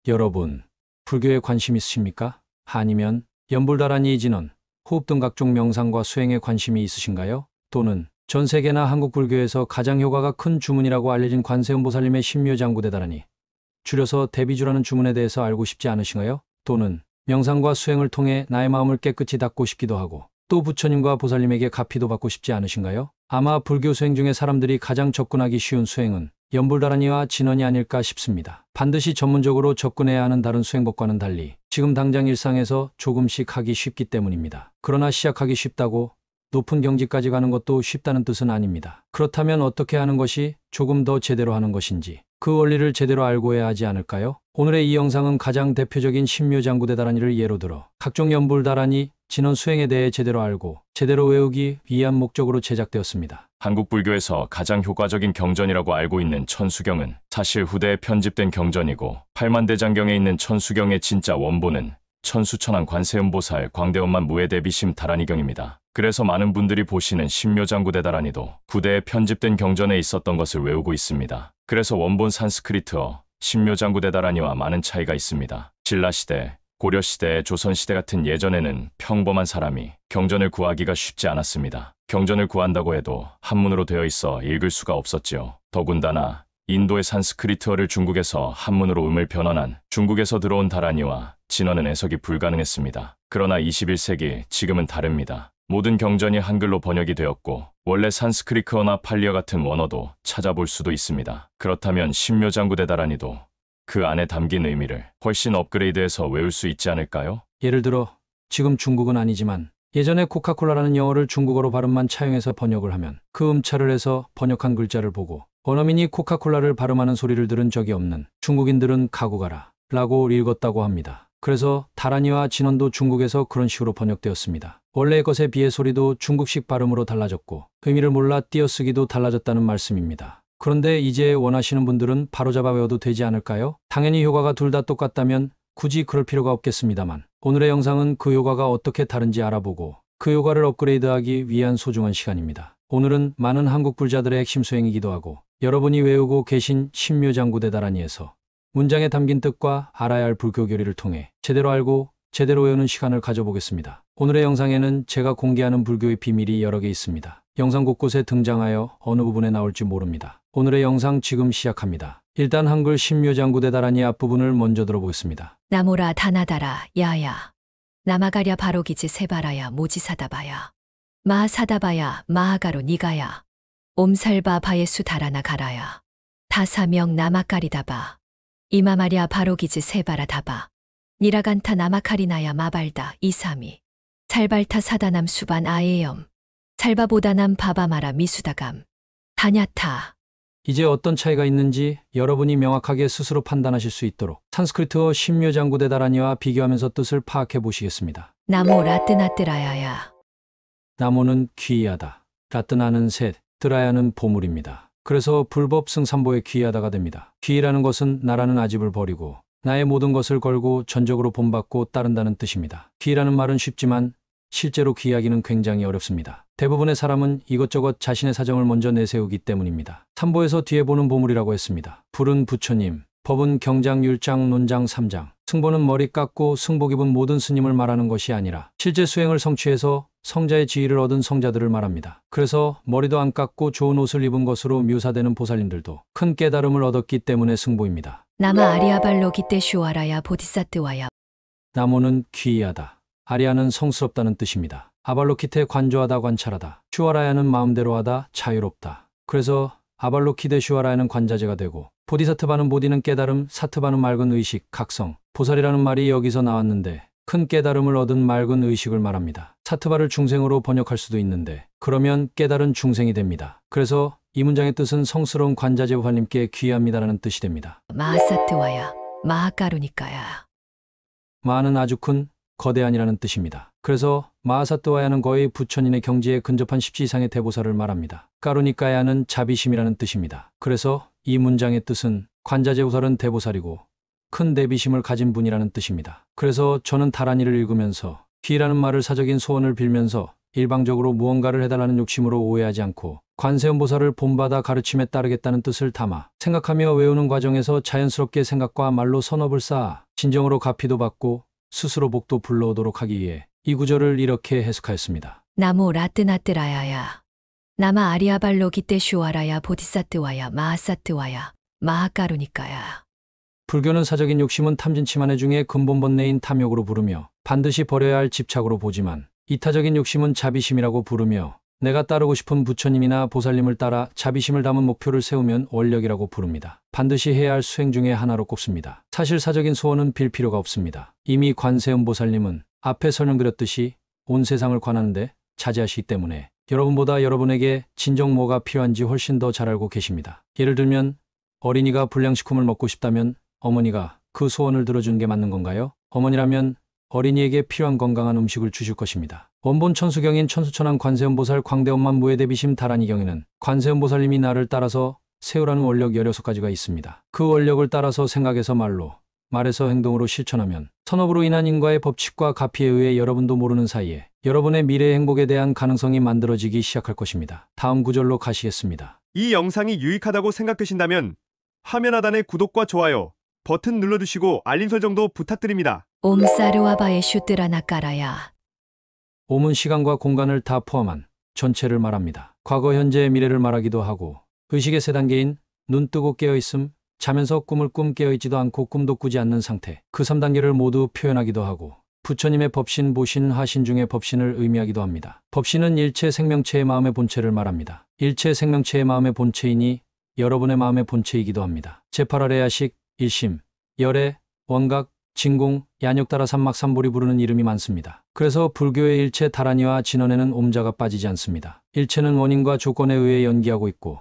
여러분, 불교에 관심 있으십니까? 아니면 연불다라니 진언, 호흡 등 각종 명상과 수행에 관심이 있으신가요? 또는 전 세계나 한국 불교에서 가장 효과가 큰 주문이라고 알려진 관세음보살님의 신묘장구대다라니, 줄여서 대비주라는 주문에 대해서 알고 싶지 않으신가요? 또는 명상과 수행을 통해 나의 마음을 깨끗이 닦고 싶기도 하고 또 부처님과 보살님에게 가피도 받고 싶지 않으신가요? 아마 불교 수행 중에 사람들이 가장 접근하기 쉬운 수행은 연불다라니와 진언이 아닐까 싶습니다. 반드시 전문적으로 접근해야 하는 다른 수행법과는 달리 지금 당장 일상에서 조금씩 하기 쉽기 때문입니다. 그러나 시작하기 쉽다고 높은 경지까지 가는 것도 쉽다는 뜻은 아닙니다. 그렇다면 어떻게 하는 것이 조금 더 제대로 하는 것인지 그 원리를 제대로 알고 해야 하지 않을까요? 오늘의 이 영상은 가장 대표적인 신묘장구대다라니를 예로 들어 각종 연불다라니, 진언 수행에 대해 제대로 알고 제대로 외우기 위한 목적으로 제작되었습니다. 한국 불교에서 가장 효과적인 경전이라고 알고 있는 천수경은 사실 후대에 편집된 경전이고 팔만대장경에 있는 천수경의 진짜 원본은 천수천왕 관세음보살 광대엄만 무예대비심 다라니경입니다. 그래서 많은 분들이 보시는 신묘장구대다라니도 후대에 편집된 경전에 있었던 것을 외우고 있습니다. 그래서 원본 산스크리트어 신묘장구대다라니와 많은 차이가 있습니다. 신라시대, 고려시대, 조선시대 같은 예전에는 평범한 사람이 경전을 구하기가 쉽지 않았습니다. 경전을 구한다고 해도 한문으로 되어 있어 읽을 수가 없었지요. 더군다나 인도의 산스크리트어를 중국에서 한문으로 변환한 중국에서 들어온 다라니와 진언은 해석이 불가능했습니다. 그러나 21세기 지금은 다릅니다. 모든 경전이 한글로 번역이 되었고 원래 산스크리트어나 팔리어 같은 원어도 찾아볼 수도 있습니다. 그렇다면 신묘장구대다라니도 그 안에 담긴 의미를 훨씬 업그레이드해서 외울 수 있지 않을까요? 예를 들어 지금 중국은 아니지만 예전에 코카콜라라는 영어를 중국어로 발음만 차용해서 번역을 하면 그 음차를 해서 번역한 글자를 보고 원어민이 코카콜라를 발음하는 소리를 들은 적이 없는 중국인들은 가고 가라 라고 읽었다고 합니다. 그래서 다라니와 진언도 중국에서 그런 식으로 번역되었습니다. 원래의 것에 비해 소리도 중국식 발음으로 달라졌고 의미를 몰라 띄어쓰기도 달라졌다는 말씀입니다. 그런데 이제 원하시는 분들은 바로잡아 외워도 되지 않을까요? 당연히 효과가 둘 다 똑같다면 굳이 그럴 필요가 없겠습니다만 오늘의 영상은 그 효과가 어떻게 다른지 알아보고 그 효과를 업그레이드하기 위한 소중한 시간입니다. 오늘은 많은 한국 불자들의 핵심 수행이기도 하고 여러분이 외우고 계신 신묘장구대다라니에서 문장에 담긴 뜻과 알아야 할 불교 교리를 통해 제대로 알고 제대로 외우는 시간을 가져보겠습니다. 오늘의 영상에는 제가 공개하는 불교의 비밀이 여러 개 있습니다. 영상 곳곳에 등장하여 어느 부분에 나올지 모릅니다. 오늘의 영상 지금 시작합니다. 일단 한글 신묘장구대다라니 앞부분을 먼저 들어보겠습니다. 나모라 다나다라 야야 나마가랴 바로기지 세바라야 모지사다바야 마하사다바야 마하가로 니가야 옴살바 바예수 다라나 가라야 다사명 나마까리다바 이마마랴 바로기지 세바라다바 니라간타 나마카리나야 마발다 이사미 찰발타 사다남 수반 아예염 찰바보다남 바바마라 미수다감 다냐타. 이제 어떤 차이가 있는지 여러분이 명확하게 스스로 판단하실 수 있도록 산스크리트어 신묘장구대다라니와 비교하면서 뜻을 파악해 보시겠습니다. 나모 라뜨나뜨라야야. 나모는 귀하다, 라뜨나는 셋, 뜨라야는 보물입니다. 그래서 불법 승삼보의 귀하다가 됩니다. 귀라는 것은 나라는 아집을 버리고 나의 모든 것을 걸고 전적으로 본받고 따른다는 뜻입니다. 귀라는 말은 쉽지만 실제로 귀하기는 굉장히 어렵습니다. 대부분의 사람은 이것저것 자신의 사정을 먼저 내세우기 때문입니다. 삼보에서 뒤에 보는 보물이라고 했습니다. 불은 부처님, 법은 경장, 율장, 논장, 삼장. 승보는 머리 깎고 승복 입은 모든 스님을 말하는 것이 아니라 실제 수행을 성취해서 성자의 지위를 얻은 성자들을 말합니다. 그래서 머리도 안 깎고 좋은 옷을 입은 것으로 묘사되는 보살님들도 큰 깨달음을 얻었기 때문에 승보입니다. 나마 아리아발로 기때 슈와라야 보디사트와야. 나모는 귀하다, 아리아는 성스럽다는 뜻입니다. 아발로키테 관조하다, 관찰하다. 슈와라야는 마음대로 하다, 자유롭다. 그래서 아발로키데 슈와라야는 관자재가 되고 보디사트바는 보디는 깨달음, 사트바는 맑은 의식, 각성. 보살이라는 말이 여기서 나왔는데 큰 깨달음을 얻은 맑은 의식을 말합니다. 사트바를 중생으로 번역할 수도 있는데 그러면 깨달은 중생이 됩니다. 그래서 이 문장의 뜻은 성스러운 관자재 보살님께 귀합니다라는 뜻이 됩니다. 마하사트와야 마하가루니까야. 마하는 아주 큰 거대한이라는 뜻입니다. 그래서 마하사트와야는 거의 부처님의 경지에 근접한 10지 이상의 대보살을 말합니다. 까루니까야는 자비심이라는 뜻입니다. 그래서 이 문장의 뜻은 관자재 보살은 대보살이고 큰 대비심을 가진 분이라는 뜻입니다. 그래서 저는 다라니를 읽으면서 귀라는 말을 사적인 소원을 빌면서 일방적으로 무언가를 해달라는 욕심으로 오해하지 않고 관세음보살을 본받아 가르침에 따르겠다는 뜻을 담아 생각하며 외우는 과정에서 자연스럽게 생각과 말로 선업을 쌓아 진정으로 가피도 받고 스스로 복도 불러오도록 하기 위해 이 구절을 이렇게 해석하였습니다. 나모 라뜨나뜨라야야. 나마 아리아발로 기때 슈아라야 보디사트와야 마하사트와야 마하까루니까야. 불교는 사적인 욕심은 탐진치만의 중에 근본 본내인 탐욕으로 부르며 반드시 버려야 할 집착으로 보지만 이타적인 욕심은 자비심이라고 부르며 내가 따르고 싶은 부처님이나 보살님을 따라 자비심을 담은 목표를 세우면 원력이라고 부릅니다. 반드시 해야 할 수행 중에 하나로 꼽습니다. 사실 사적인 소원은 빌 필요가 없습니다. 이미 관세음보살님은 앞에 설명드렸듯이 온 세상을 관하는데 자제하시기 때문에 여러분보다 여러분에게 진정 뭐가 필요한지 훨씬 더 잘 알고 계십니다. 예를 들면 어린이가 불량식품을 먹고 싶다면 어머니가 그 소원을 들어주는 게 맞는 건가요? 어머니라면 어린이에게 필요한 건강한 음식을 주실 것입니다. 원본 천수경인 천수천왕 관세음보살 광대엄만 무예대비심 다란이경에는 관세음보살님이 나를 따라서 세우라는 원력 16가지가 있습니다. 그 원력을 따라서 생각에서 말로, 말에서 행동으로 실천하면 선업으로 인한 인과의 법칙과 가피에 의해 여러분도 모르는 사이에 여러분의 미래의 행복에 대한 가능성이 만들어지기 시작할 것입니다. 다음 구절로 가시겠습니다. 이 영상이 유익하다고 생각되신다면 화면 하단의 구독과 좋아요 버튼 눌러주시고 알림 설정도 부탁드립니다. 옴사르와바에 슈뜨라나까라야. 옴은 시간과 공간을 다 포함한 전체를 말합니다. 과거, 현재, 미래를 말하기도 하고 의식의 세 단계인 눈 뜨고 깨어있음, 자면서 꿈을 꿈 깨어있지도 않고 꿈도 꾸지 않는 상태, 그 3단계를 모두 표현하기도 하고 부처님의 법신, 보신, 하신 중에 법신을 의미하기도 합니다. 법신은 일체 생명체의 마음의 본체를 말합니다. 일체 생명체의 마음의 본체이니 여러분의 마음의 본체이기도 합니다. 제8아래야식, 일심, 열애, 원각, 진공, 야욕 따라 삼막 삼볼이 부르는 이름이 많습니다. 그래서 불교의 일체 다란이와 진원에는 옴자가 빠지지 않습니다. 일체는 원인과 조건에 의해 연기하고 있고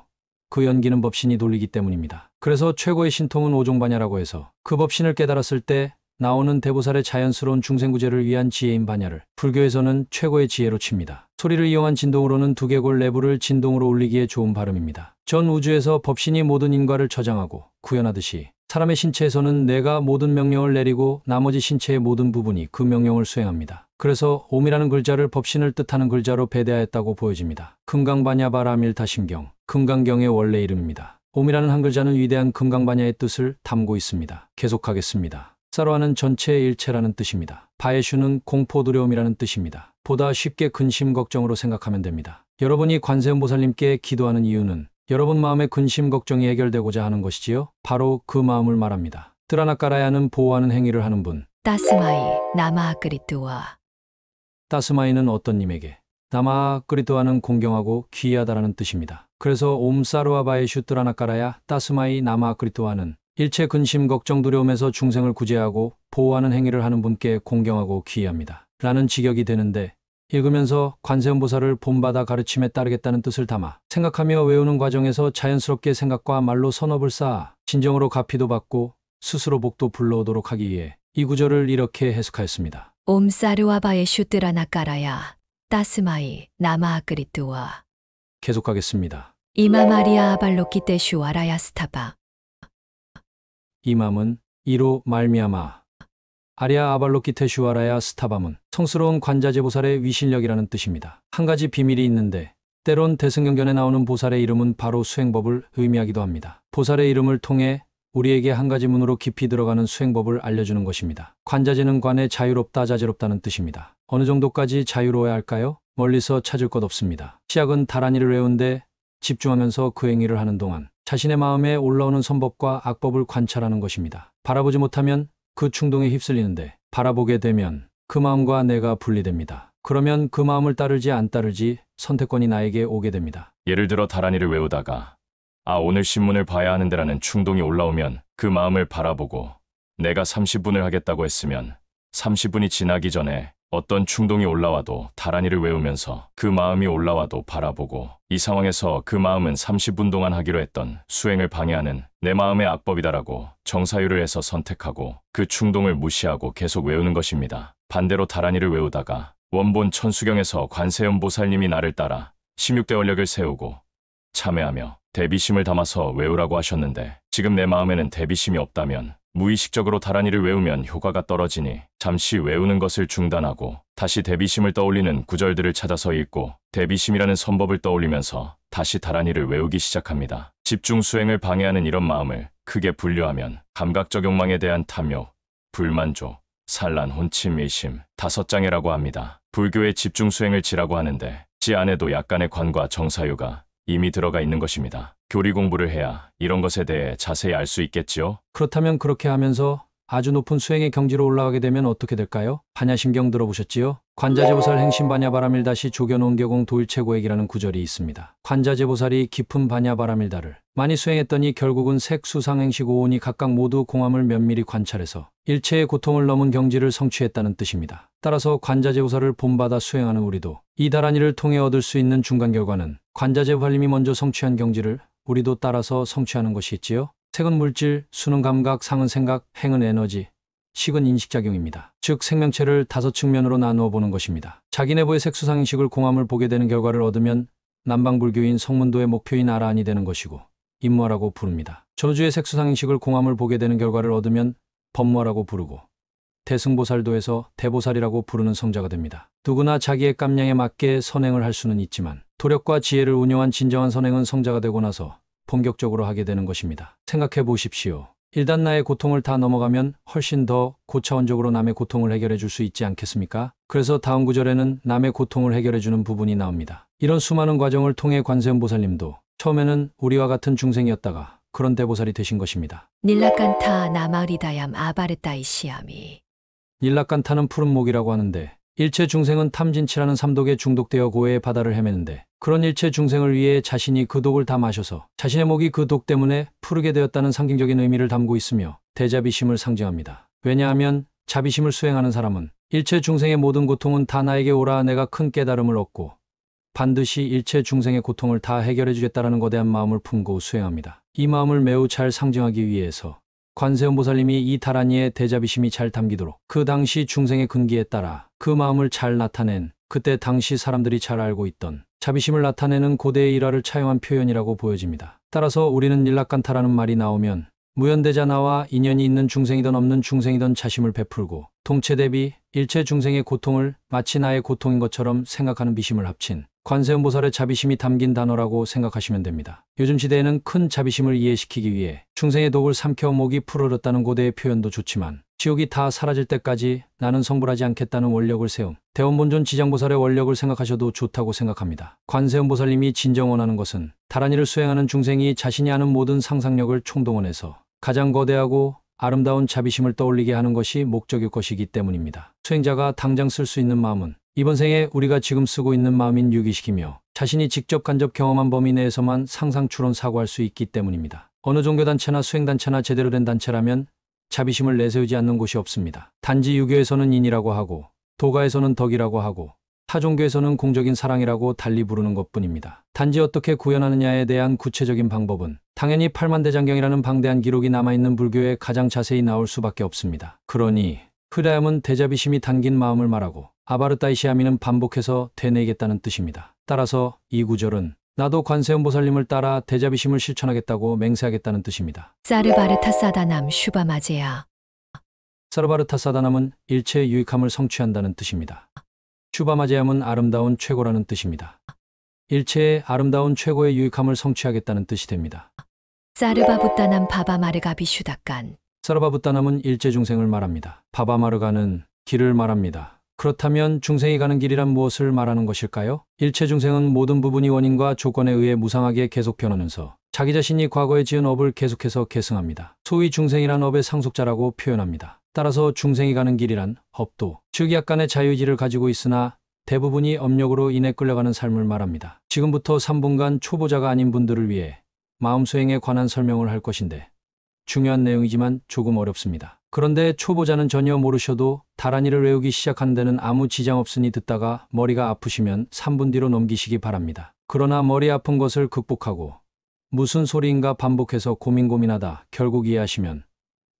그 연기는 법신이 돌리기 때문입니다. 그래서 최고의 신통은 오종반야라고 해서 그 법신을 깨달았을 때 나오는 대보살의 자연스러운 중생구제를 위한 지혜인 반야를 불교에서는 최고의 지혜로 칩니다. 소리를 이용한 진동으로는 두개골 내부를 진동으로 올리기에 좋은 발음입니다. 전 우주에서 법신이 모든 인과를 저장하고 구현하듯이 사람의 신체에서는 내가 모든 명령을 내리고 나머지 신체의 모든 부분이 그 명령을 수행합니다. 그래서 옴이라는 글자를 법신을 뜻하는 글자로 배대하였다고 보여집니다. 금강반야바라밀타심경, 금강경의 원래 이름입니다. 옴이라는 한 글자는 위대한 금강반야의 뜻을 담고 있습니다. 계속하겠습니다. 사로하는 전체의 일체라는 뜻입니다. 바에슈는 공포 두려움이라는 뜻입니다. 보다 쉽게 근심 걱정으로 생각하면 됩니다. 여러분이 관세음보살님께 기도하는 이유는 여러분 마음의 근심 걱정이 해결되고자 하는 것이지요. 바로 그 마음을 말합니다. 뜨라나까라야는 보호하는 행위를 하는 분. 따스마이 나마아끄리뚜와. 따스마이는 어떤 님에게, 나마아끄리뚜와는 공경하고 귀하다라는 뜻입니다. 그래서 옴사르와바에슈 뜨라나까라야 따스마이 나마아끄리뚜와는 일체 근심 걱정 두려움에서 중생을 구제하고 보호하는 행위를 하는 분께 공경하고 귀의합니다. 라는 직역이 되는데 읽으면서 관세음보살을 본받아 가르침에 따르겠다는 뜻을 담아 생각하며 외우는 과정에서 자연스럽게 생각과 말로 선업을 쌓아 진정으로 가피도 받고 스스로 복도 불러오도록 하기 위해 이 구절을 이렇게 해석하였습니다. 옴사르와바에 슈뜨라나까라야. 따스마이 나마아끄리뚜와. 계속하겠습니다. 이마마리아 아발로키때 슈아라야 스타바. 이맘은 이로 말미암아 아리아 아발로키테슈아라야 스타밤은 성스러운 관자재보살의 위실력이라는 뜻입니다. 한 가지 비밀이 있는데 때론 대승경전에 나오는 보살의 이름은 바로 수행법을 의미하기도 합니다. 보살의 이름을 통해 우리에게 한 가지 문으로 깊이 들어가는 수행법을 알려주는 것입니다. 관자재는 관에 자유롭다, 자재롭다는 뜻입니다. 어느 정도까지 자유로워야 할까요? 멀리서 찾을 것 없습니다. 시작은 다란이를 외운데 집중하면서 그 행위를 하는 동안 자신의 마음에 올라오는 선법과 악법을 관찰하는 것입니다. 바라보지 못하면 그 충동에 휩쓸리는데 바라보게 되면 그 마음과 내가 분리됩니다. 그러면 그 마음을 따르지 안 따르지 선택권이 나에게 오게 됩니다. 예를 들어 다란이를 외우다가 오늘 신문을 봐야 하는데라는 충동이 올라오면 그 마음을 바라보고 내가 30분을 하겠다고 했으면 30분이 지나기 전에 어떤 충동이 올라와도 다란이를 외우면서 그 마음이 올라와도 바라보고 이 상황에서 그 마음은 30분 동안 하기로 했던 수행을 방해하는 내 마음의 악법이다라고 정사유를 해서 선택하고 그 충동을 무시하고 계속 외우는 것입니다. 반대로 다란이를 외우다가 원본 천수경에서 관세음보살님이 나를 따라 16대 원력을 세우고 참회하며 대비심을 담아서 외우라고 하셨는데 지금 내 마음에는 대비심이 없다면 무의식적으로 다란이를 외우면 효과가 떨어지니 잠시 외우는 것을 중단하고 다시 대비심을 떠올리는 구절들을 찾아서 읽고 대비심이라는 선법을 떠올리면서 다시 다란이를 외우기 시작합니다. 집중 수행을 방해하는 이런 마음을 크게 분류하면 감각적 욕망에 대한 탐욕, 불만족, 산란, 혼침, 의심, 5장애라고 합니다. 불교의 집중 수행을 지라고 하는데 지 안에도 약간의 관과 정사유가 이미 들어가 있는 것입니다. 교리 공부를 해야 이런 것에 대해 자세히 알 수 있겠지요? 그렇다면 그렇게 하면서 아주 높은 수행의 경지로 올라가게 되면 어떻게 될까요? 반야심경 들어보셨지요? 관자재보살 행심반야바라밀다시 조견온교공 도일최고액이라는 구절이 있습니다. 관자재보살이 깊은 반야바라밀다를 많이 수행했더니 결국은 색수상행시고온이 각각 모두 공함을 면밀히 관찰해서 일체의 고통을 넘은 경지를 성취했다는 뜻입니다. 따라서 관자재보살을 본받아 수행하는 우리도 이 다란이를 통해 얻을 수 있는 중간 결과는 관자재보살님이 먼저 성취한 경지를 우리도 따라서 성취하는 것이겠지요? 색은 물질, 수는 감각, 상은 생각, 행은 에너지, 식은 인식작용입니다. 즉 생명체를 5측면으로 나누어 보는 것입니다. 자기 내부의 색수상행식을 공함을 보게 되는 결과를 얻으면 남방불교인 성문도의 목표인 아라한이 되는 것이고 임무화라고 부릅니다. 전우주의 색수상행식을 공함을 보게 되는 결과를 얻으면 법무화라고 부르고 대승보살도에서 대보살이라고 부르는 성자가 됩니다. 누구나 자기의 깜냥에 맞게 선행을 할 수는 있지만 도력과 지혜를 운용한 진정한 선행은 성자가 되고 나서 본격적으로 하게 되는 것입니다. 생각해 보십시오. 일단 나의 고통을 다 넘어가면 훨씬 더 고차원적으로 남의 고통을 해결해 줄 수 있지 않겠습니까? 그래서 다음 구절에는 남의 고통을 해결해 주는 부분이 나옵니다. 이런 수많은 과정을 통해 관세음보살님도 처음에는 우리와 같은 중생이었다가 그런 대보살이 되신 것입니다. 닐라칸타 나마리다얌 아바르타이시아미. 닐라칸타는 푸른 목이라고 하는데 일체 중생은 탐진치라는 삼독에 중독되어 고해의 바다를 헤매는데 그런 일체 중생을 위해 자신이 그 독을 다 마셔서 자신의 목이 그 독 때문에 푸르게 되었다는 상징적인 의미를 담고 있으며 대자비심을 상징합니다. 왜냐하면 자비심을 수행하는 사람은 일체 중생의 모든 고통은 다 나에게 오라 내가 큰 깨달음을 얻고 반드시 일체 중생의 고통을 다 해결해 주겠다라는 거대한 마음을 품고 수행합니다. 이 마음을 매우 잘 상징하기 위해서 관세음보살님이 이 다란이의 대자비심이 잘 담기도록 그 당시 중생의 근기에 따라 그 마음을 잘 나타낸 그때 당시 사람들이 잘 알고 있던 자비심을 나타내는 고대의 일화를 차용한 표현이라고 보여집니다. 따라서 우리는 닐라칸타라는 말이 나오면 무연대자 나와 인연이 있는 중생이든 없는 중생이든 자심을 베풀고 동체 대비 일체 중생의 고통을 마치 나의 고통인 것처럼 생각하는 비심을 합친 관세음보살의 자비심이 담긴 단어라고 생각하시면 됩니다. 요즘 시대에는 큰 자비심을 이해시키기 위해 중생의 독을 삼켜 목이 푸르렀다는 고대의 표현도 좋지만 지옥이 다 사라질 때까지 나는 성불하지 않겠다는 원력을 세움 대원본존 지장보살의 원력을 생각하셔도 좋다고 생각합니다. 관세음보살님이 진정 원하는 것은 다란이를 수행하는 중생이 자신이 아는 모든 상상력을 총동원해서 가장 거대하고 아름다운 자비심을 떠올리게 하는 것이 목적일 것이기 때문입니다. 수행자가 당장 쓸 수 있는 마음은 이번 생에 우리가 지금 쓰고 있는 마음인 유기식이며 자신이 직접 간접 경험한 범위 내에서만 상상 추론 사고할 수 있기 때문입니다. 어느 종교단체나 수행단체나 제대로 된 단체라면 자비심을 내세우지 않는 곳이 없습니다. 단지 유교에서는 인이라고 하고 도가에서는 덕이라고 하고 타 종교에서는 공적인 사랑이라고 달리 부르는 것뿐입니다. 단지 어떻게 구현하느냐에 대한 구체적인 방법은 당연히 팔만대장경이라는 방대한 기록이 남아있는 불교에 가장 자세히 나올 수밖에 없습니다. 그러니 흐라얌은 대자비심이 담긴 마음을 말하고 아바르타이시아미는 반복해서 되뇌겠다는 뜻입니다. 따라서 이 구절은 나도 관세음보살님을 따라 대자비심을 실천하겠다고 맹세하겠다는 뜻입니다. 사르바르타 사다남 슈바마제야. 사르바르타 사다남은 일체의 유익함을 성취한다는 뜻입니다. 슈바마제함은 아름다운 최고라는 뜻입니다. 일체의 아름다운 최고의 유익함을 성취하겠다는 뜻이 됩니다. 사르바부따남 바바마르가 비슈다간. 사르바부따남은 일체 중생을 말합니다. 바바마르가는 길을 말합니다. 그렇다면 중생이 가는 길이란 무엇을 말하는 것일까요? 일체 중생은 모든 부분이 원인과 조건에 의해 무상하게 계속 변하면서 자기 자신이 과거에 지은 업을 계속해서 계승합니다. 소위 중생이란 업의 상속자라고 표현합니다. 따라서 중생이 가는 길이란 업도, 즉 약간의 자유의지를 가지고 있으나 대부분이 업력으로 인해 끌려가는 삶을 말합니다. 지금부터 3분간 초보자가 아닌 분들을 위해 마음 수행에 관한 설명을 할 것인데 중요한 내용이지만 조금 어렵습니다. 그런데 초보자는 전혀 모르셔도 다란이를 외우기 시작하는 데는 아무 지장 없으니 듣다가 머리가 아프시면 3분 뒤로 넘기시기 바랍니다. 그러나 머리 아픈 것을 극복하고 무슨 소리인가 반복해서 고민하다 결국 이해하시면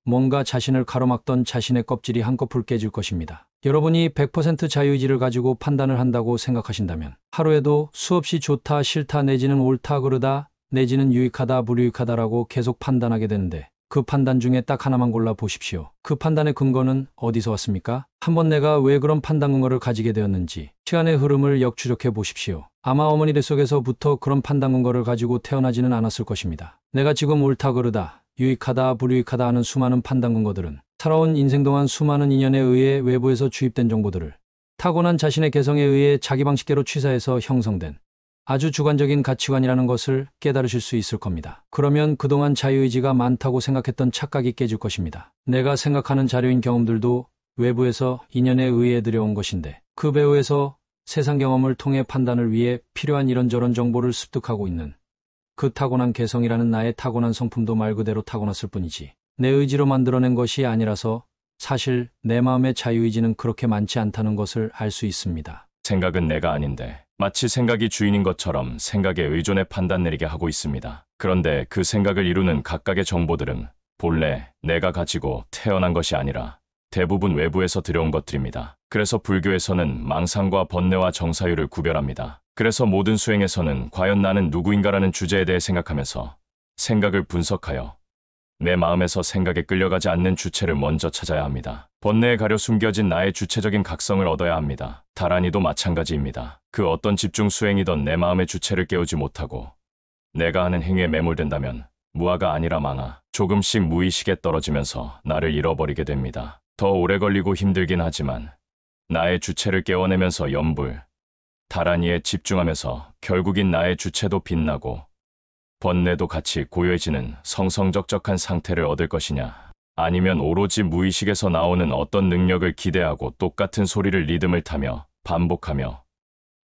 뭔가 자신을 가로막던 자신의 껍질이 한꺼풀 깨질 것입니다. 여러분이 100% 자유의지를 가지고 판단을 한다고 생각하신다면 하루에도 수없이 좋다, 싫다 내지는 옳다, 그르다 내지는 유익하다, 불유익하다라고 계속 판단하게 되는데 그 판단 중에 딱 하나만 골라 보십시오. 그 판단의 근거는 어디서 왔습니까? 한번 내가 왜 그런 판단 근거를 가지게 되었는지 시간의 흐름을 역추적해 보십시오. 아마 어머니들 속에서부터 그런 판단 근거를 가지고 태어나지는 않았을 것입니다. 내가 지금 옳다 그르다, 유익하다, 불유익하다 하는 수많은 판단 근거들은 살아온 인생 동안 수많은 인연에 의해 외부에서 주입된 정보들을 타고난 자신의 개성에 의해 자기 방식대로 취사해서 형성된 아주 주관적인 가치관이라는 것을 깨달으실 수 있을 겁니다. 그러면 그동안 자유의지가 많다고 생각했던 착각이 깨질 것입니다. 내가 생각하는 자료인 경험들도 외부에서 인연에 의해 들여온 것인데 그 배후에서 세상 경험을 통해 판단을 위해 필요한 이런저런 정보를 습득하고 있는 그 타고난 개성이라는 나의 타고난 성품도 말 그대로 타고났을 뿐이지 내 의지로 만들어낸 것이 아니라서 사실 내 마음의 자유의지는 그렇게 많지 않다는 것을 알 수 있습니다. 생각은 내가 아닌데 마치 생각이 주인인 것처럼 생각에 의존해 판단 내리게 하고 있습니다. 그런데 그 생각을 이루는 각각의 정보들은 본래 내가 가지고 태어난 것이 아니라 대부분 외부에서 들여온 것들입니다. 그래서 불교에서는 망상과 번뇌와 정사유를 구별합니다. 그래서 모든 수행에서는 과연 나는 누구인가라는 주제에 대해 생각하면서 생각을 분석하여 내 마음에서 생각에 끌려가지 않는 주체를 먼저 찾아야 합니다. 번뇌에 가려 숨겨진 나의 주체적인 각성을 얻어야 합니다. 다란이도 마찬가지입니다. 그 어떤 집중 수행이던 내 마음의 주체를 깨우지 못하고 내가 하는 행위에 매몰된다면 무아가 아니라 망아, 조금씩 무의식에 떨어지면서 나를 잃어버리게 됩니다. 더 오래 걸리고 힘들긴 하지만 나의 주체를 깨워내면서 염불, 다란이에 집중하면서 결국인 나의 주체도 빛나고 번뇌도 같이 고요해지는 성성적적한 상태를 얻을 것이냐, 아니면 오로지 무의식에서 나오는 어떤 능력을 기대하고 똑같은 소리를 리듬을 타며 반복하며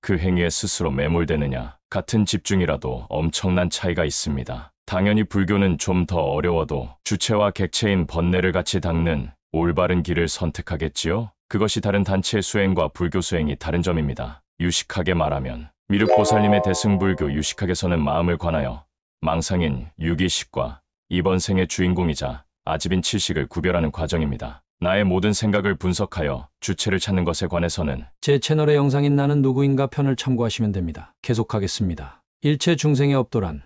그 행위에 스스로 매몰되느냐, 같은 집중이라도 엄청난 차이가 있습니다. 당연히 불교는 좀 더 어려워도 주체와 객체인 번뇌를 같이 닦는 올바른 길을 선택하겠지요? 그것이 다른 단체의 수행과 불교 수행이 다른 점입니다. 유식하게 말하면 미륵보살님의 대승불교 유식학에서는 마음을 관하여 망상인 유기식과 이번 생의 주인공이자 아집인 칠식을 구별하는 과정입니다. 나의 모든 생각을 분석하여 주체를 찾는 것에 관해서는 제 채널의 영상인 나는 누구인가 편을 참고하시면 됩니다. 계속하겠습니다. 일체 중생의 업도란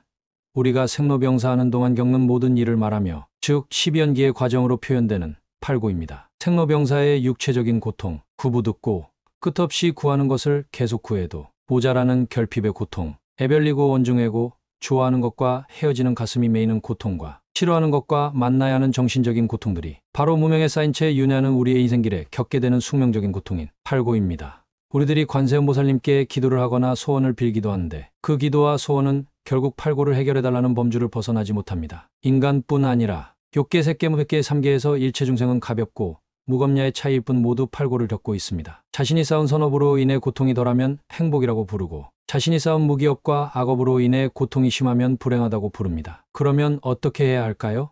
우리가 생로병사하는 동안 겪는 모든 일을 말하며 즉 12연기의 과정으로 표현되는 팔고입니다. 생로병사의 육체적인 고통, 구부듣고 끝없이 구하는 것을 계속 구해도 모자라는 결핍의 고통, 애별리고 원중애고 좋아하는 것과 헤어지는 가슴이 메이는 고통과 싫어하는 것과 만나야 하는 정신적인 고통들이 바로 무명에 쌓인 채 윤회하는 우리의 인생길에 겪게 되는 숙명적인 고통인 팔고입니다. 우리들이 관세음보살님께 기도를 하거나 소원을 빌기도 하는데 그 기도와 소원은 결국 팔고를 해결해달라는 범주를 벗어나지 못합니다. 인간뿐 아니라 욕계, 색계, 무색계, 삼계에서 일체 중생은 가볍고 무겁냐의 차이일 뿐 모두 팔고를 겪고 있습니다. 자신이 쌓은 선업으로 인해 고통이 덜하면 행복이라고 부르고 자신이 쌓은 무기업과 악업으로 인해 고통이 심하면 불행하다고 부릅니다. 그러면 어떻게 해야 할까요?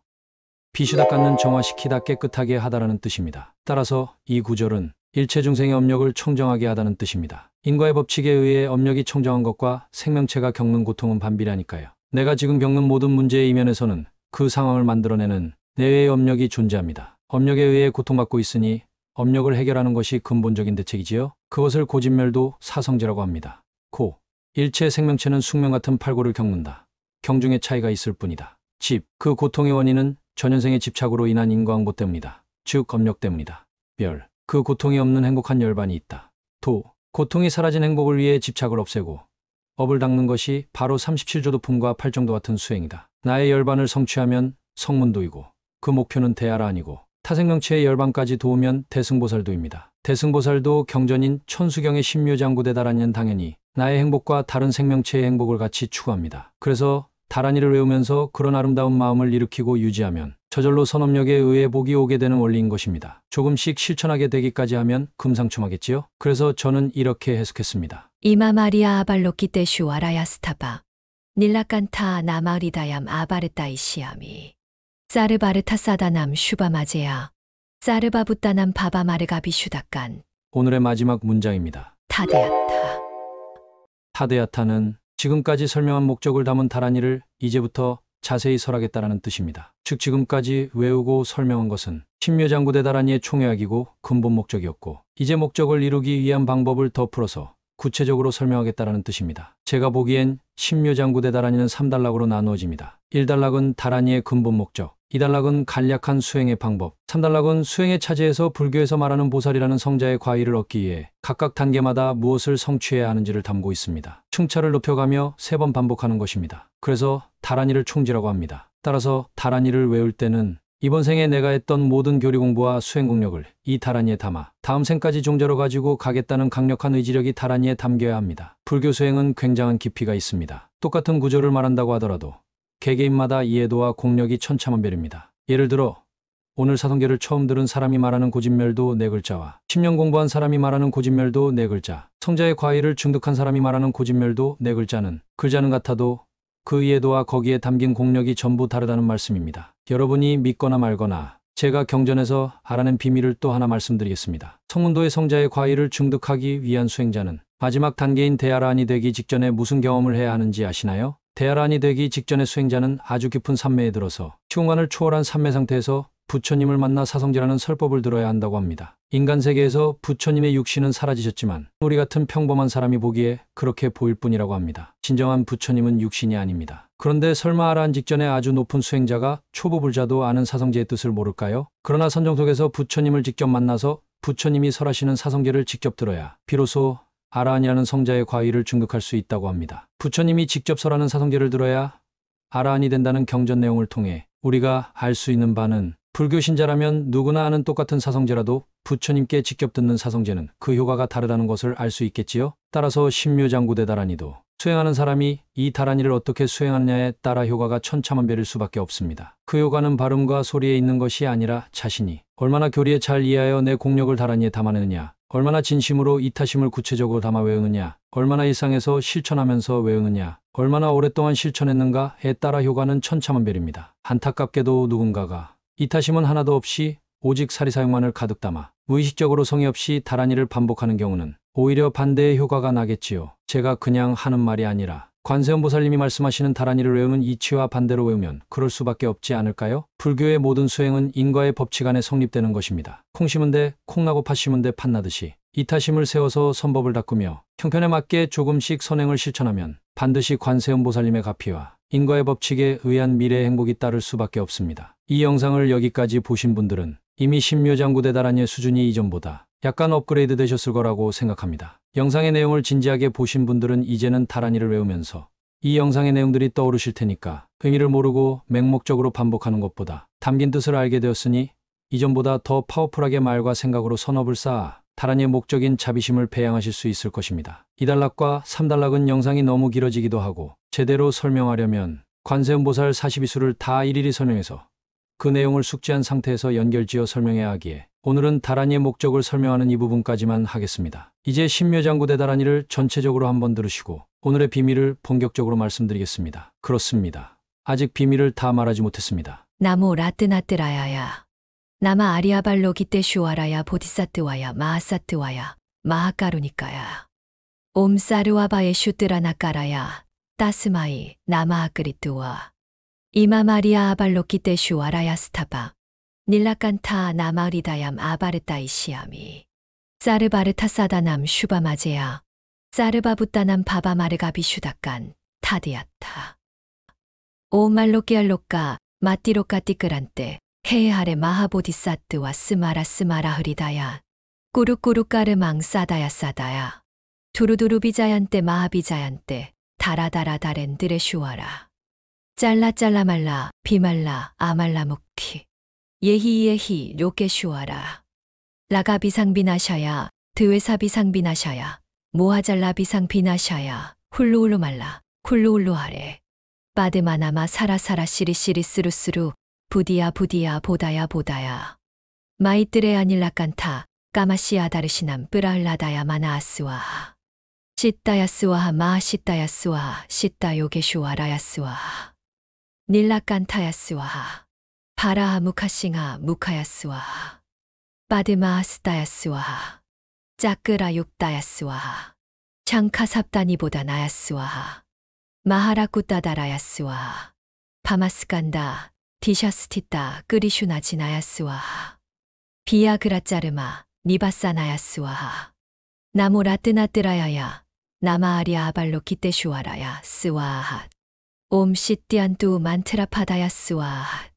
비슈다 깎는 정화시키다 깨끗하게 하다라는 뜻입니다. 따라서 이 구절은 일체 중생의 업력을 청정하게 하다는 뜻입니다. 인과의 법칙에 의해 업력이 청정한 것과 생명체가 겪는 고통은 반비례하니까요. 내가 지금 겪는 모든 문제의 이면에서는 그 상황을 만들어내는 내외의 업력이 존재합니다. 업력에 의해 고통받고 있으니 업력을 해결하는 것이 근본적인 대책이지요. 그것을 고진멸도 사성제라고 합니다. 고, 일체 생명체는 숙명 같은 팔고를 겪는다. 경중의 차이가 있을 뿐이다. 집, 그 고통의 원인은 전현생의 집착으로 인한 인과응보 때문이다. 즉 업력 때문이다. 멸, 그 고통이 없는 행복한 열반이 있다. 도, 고통이 사라진 행복을 위해 집착을 없애고 업을 닦는 것이 바로 37조도품과 팔정도 같은 수행이다. 나의 열반을 성취하면 성문도이고 그 목표는 대하라 아니고 타생명체의 열반까지 도우면 대승보살도입니다. 대승보살도 경전인 천수경의 신묘장구대 다란이는 당연히 나의 행복과 다른 생명체의 행복을 같이 추구합니다. 그래서 다란이를 외우면서 그런 아름다운 마음을 일으키고 유지하면 저절로 선업력에 의해 복이 오게 되는 원리인 것입니다. 조금씩 실천하게 되기까지 하면 금상첨화겠지요? 그래서 저는 이렇게 해석했습니다. 이마 마리아 아발로키 때슈 와라야스타바 닐라칸타 나마리다얌 아바르타이 시아미 사르바르타 사다남 슈바마제야 사르바부따남 바바마르가 비슈다깐 오늘의 마지막 문장입니다. 타데야타 타데야타는 지금까지 설명한 목적을 담은 다란이를 이제부터 자세히 설하겠다라는 뜻입니다. 즉 지금까지 외우고 설명한 것은 신묘장구대 다란이의 총요약이고 근본 목적이었고 이제 목적을 이루기 위한 방법을 더 풀어서 구체적으로 설명하겠다라는 뜻입니다. 제가 보기엔 신묘장구대 다란이는 3단락으로 나누어집니다. 1단락은 다란이의 근본 목적, 2단락은 간략한 수행의 방법, 3단락은 수행의 차지에서 불교에서 말하는 보살이라는 성자의 과의를 얻기 위해 각각 단계마다 무엇을 성취해야 하는지를 담고 있습니다. 충차를 높여가며 3번 반복하는 것입니다. 그래서 다란이를 총지라고 합니다. 따라서 다란이를 외울 때는 이번 생에 내가 했던 모든 교리 공부와 수행 공력을 이 다란이에 담아 다음 생까지 종자로 가지고 가겠다는 강력한 의지력이 다란이에 담겨야 합니다. 불교 수행은 굉장한 깊이가 있습니다. 똑같은 구조를 말한다고 하더라도 개개인마다 이해도와 공력이 천차만별입니다. 예를 들어 오늘 사성계를 처음 들은 사람이 말하는 고진멸도 4글자와 10년 공부한 사람이 말하는 고진멸도 4글자, 성자의 과의를 중득한 사람이 말하는 고진멸도 4글자는 글자는 같아도 그 이해도와 거기에 담긴 공력이 전부 다르다는 말씀입니다. 여러분이 믿거나 말거나 제가 경전에서 알아낸 비밀을 또 하나 말씀드리겠습니다. 성문도의 성자의 과의를 중득하기 위한 수행자는 마지막 단계인 대아라한이 되기 직전에 무슨 경험을 해야 하는지 아시나요? 대아라한이 되기 직전의 수행자는 아주 깊은 산매에 들어서 시공간을 초월한 산매 상태에서 부처님을 만나 사성제라는 설법을 들어야 한다고 합니다. 인간 세계에서 부처님의 육신은 사라지셨지만 우리 같은 평범한 사람이 보기에 그렇게 보일 뿐이라고 합니다. 진정한 부처님은 육신이 아닙니다. 그런데 설마 아라한 직전에 아주 높은 수행자가 초보불자도 아는 사성제의 뜻을 모를까요? 그러나 선정 속에서 부처님을 직접 만나서 부처님이 설하시는 사성제를 직접 들어야 비로소 아라한이라는 성자의 과의를 중득할 수 있다고 합니다. 부처님이 직접 설하는 사성제를 들어야 아라한이 된다는 경전 내용을 통해 우리가 알 수 있는 바는 불교 신자라면 누구나 아는 똑같은 사성제라도 부처님께 직접 듣는 사성제는 그 효과가 다르다는 것을 알 수 있겠지요. 따라서 신묘장구대 다란이도 수행하는 사람이 이 다란이를 어떻게 수행하느냐에 따라 효과가 천차만별일 수밖에 없습니다. 그 효과는 발음과 소리에 있는 것이 아니라 자신이 얼마나 교리에 잘 이해하여 내 공력을 다란이에 담아내느냐, 얼마나 진심으로 이타심을 구체적으로 담아 외우느냐, 얼마나 일상에서 실천하면서 외우느냐, 얼마나 오랫동안 실천했는가에 따라 효과는 천차만별입니다. 안타깝게도 누군가가 이타심은 하나도 없이 오직 사리사욕만을 가득 담아 무의식적으로 성의 없이 다란이를 반복하는 경우는 오히려 반대의 효과가 나겠지요. 제가 그냥 하는 말이 아니라 관세음보살님이 말씀하시는 다란이를 외우는 이치와 반대로 외우면 그럴 수밖에 없지 않을까요? 불교의 모든 수행은 인과의 법칙 안에 성립되는 것입니다. 콩 심은 데 콩나고 팥 심은 데 팥나듯이 이타심을 세워서 선법을 닦으며 형편에 맞게 조금씩 선행을 실천하면 반드시 관세음보살님의 가피와 인과의 법칙에 의한 미래의 행복이 따를 수밖에 없습니다. 이 영상을 여기까지 보신 분들은 이미 신묘장구대 다란이의 수준이 이전보다 약간 업그레이드 되셨을 거라고 생각합니다. 영상의 내용을 진지하게 보신 분들은 이제는 다란이를 외우면서 이 영상의 내용들이 떠오르실 테니까 의미를 모르고 맹목적으로 반복하는 것보다 담긴 뜻을 알게 되었으니 이전보다 더 파워풀하게 말과 생각으로 선업을 쌓아 다란이의 목적인 자비심을 배양하실 수 있을 것입니다. 2단락과 3단락은 영상이 너무 길어지기도 하고 제대로 설명하려면 관세음보살 42수를 다 일일이 설명해서 그 내용을 숙지한 상태에서 연결지어 설명해야 하기에 오늘은 다란이의 목적을 설명하는 이 부분까지만 하겠습니다. 이제 신묘장구대 다란이를 전체적으로 한번 들으시고 오늘의 비밀을 본격적으로 말씀드리겠습니다. 그렇습니다. 아직 비밀을 다 말하지 못했습니다. 나모 라뜨나뜨라야야. 나마 아리아발로 기떼슈와라야 보디사트와야 마하사트와야 마하까루니까야. 옴사르와바에 슈뜨라나까라야 따스마이 나마아크리트와 이마 마리아 아발로 기떼슈와라야 스타바 닐라칸타 나마리다얌 아바르타이시아미 사르바르타 사다남 슈바마제야 사르바부따남 바바마르가비슈다칸 타디아타 오말로끼알로까 마띠로까 띠끄란테 헤하레 마하보디사트와 스마라 흐리다야 꾸루꾸루까르망 싸다야 싸다야 두루두루비자얀테 마하비자얀테 다라다라다렌드레 슈와라 짤라짤라 말라 비말라 아말라 묵키 예히예히 료케 슈와라 라가비상비나샤야 드웨사비상비나샤야 모하잘라비상비나샤야 훌루훌루 말라 훌루훌루 하레 바드마나마 사라사라 시리시리 스루스루 부디야 부디야 보다야 보다야 마이뜨레 아닐라칸타 까마시아 다르시남 뿌라흘라다야 마나아스와 시따야스와 마시따야스와 시따요게슈와라야스와 닐라칸타야스와 바라하 무카싱하 무카야스와 바드마하스따야스와 짜끄라 육다야스와 창카삽다니보다 나야스와 마하라쿠따다라야스와 파마스간다 디샤스티따 끄리슈나지나야스와 비아그라짜르마 니바사나야스와 나무라 뜨나뜨라야야 나마아리아 아발로 기떼슈와라야 스와핫 옴 시띠안뚜 만트라 파다야 스와핫.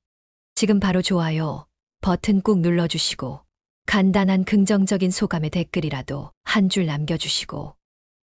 지금 바로 좋아요 버튼 꾹 눌러주시고 간단한 긍정적인 소감의 댓글이라도 한 줄 남겨주시고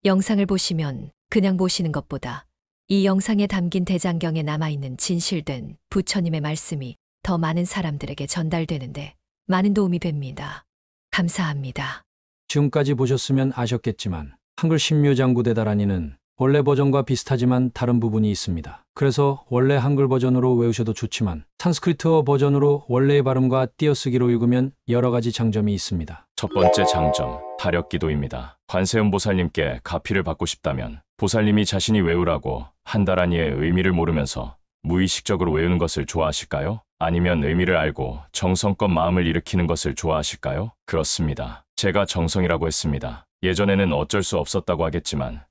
영상을 보시면 그냥 보시는 것보다 이 영상에 담긴 대장경에 남아있는 진실된 부처님의 말씀이 더 많은 사람들에게 전달되는데 많은 도움이 됩니다. 감사합니다. 지금까지 보셨으면 아셨겠지만 한글 신묘장구 대다라니는 원래 버전과 비슷하지만 다른 부분이 있습니다. 그래서 원래 한글 버전으로 외우셔도 좋지만 산스크리트어 버전으로 원래의 발음과 띄어쓰기로 읽으면 여러 가지 장점이 있습니다. 첫 번째 장점, 타력기도입니다. 관세음보살님께 가피를 받고 싶다면 보살님이 자신이 외우라고 한 다라니의 의미를 모르면서 무의식적으로 외우는 것을 좋아하실까요? 아니면 의미를 알고 정성껏 마음을 일으키는 것을 좋아하실까요? 그렇습니다. 제가 정성이라고 했습니다. 예전에는 어쩔 수 없었다고 하겠지만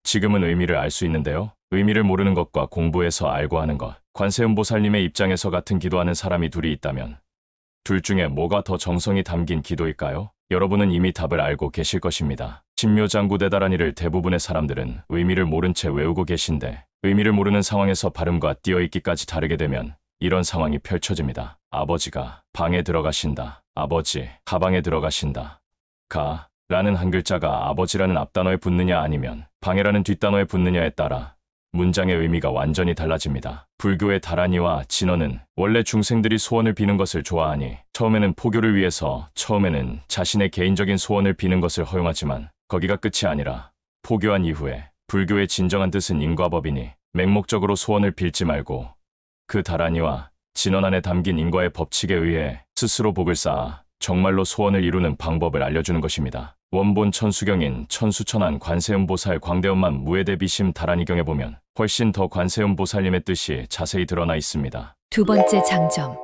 지금은 의미를 알 수 있는데요. 의미를 모르는 것과 공부해서 알고 하는 것. 관세음보살님의 입장에서 같은 기도하는 사람이 둘이 있다면 둘 중에 뭐가 더 정성이 담긴 기도일까요? 여러분은 이미 답을 알고 계실 것입니다. 신묘장구 대다라니를 대부분의 사람들은 의미를 모른 채 외우고 계신데 의미를 모르는 상황에서 발음과 띄어있기까지 다르게 되면 이런 상황이 펼쳐집니다. 아버지가 방에 들어가신다. 아버지, 가방에 들어가신다. 가 라는 한 글자가 아버지라는 앞단어에 붙느냐 아니면 방해라는 뒷단어에 붙느냐에 따라 문장의 의미가 완전히 달라집니다. 불교의 다라니와 진언은 원래 중생들이 소원을 비는 것을 좋아하니 처음에는 포교를 위해서 처음에는 자신의 개인적인 소원을 비는 것을 허용하지만 거기가 끝이 아니라 포교한 이후에 불교의 진정한 뜻은 인과법이니 맹목적으로 소원을 빌지 말고 그 다라니와 진언 안에 담긴 인과의 법칙에 의해 스스로 복을 쌓아 정말로 소원을 이루는 방법을 알려주는 것입니다. 원본 천수경인 천수천안 관세음보살 광대엄만 무예대비심 다라니경에 보면 훨씬 더 관세음보살님의 뜻이 자세히 드러나 있습니다. 두 번째 장점,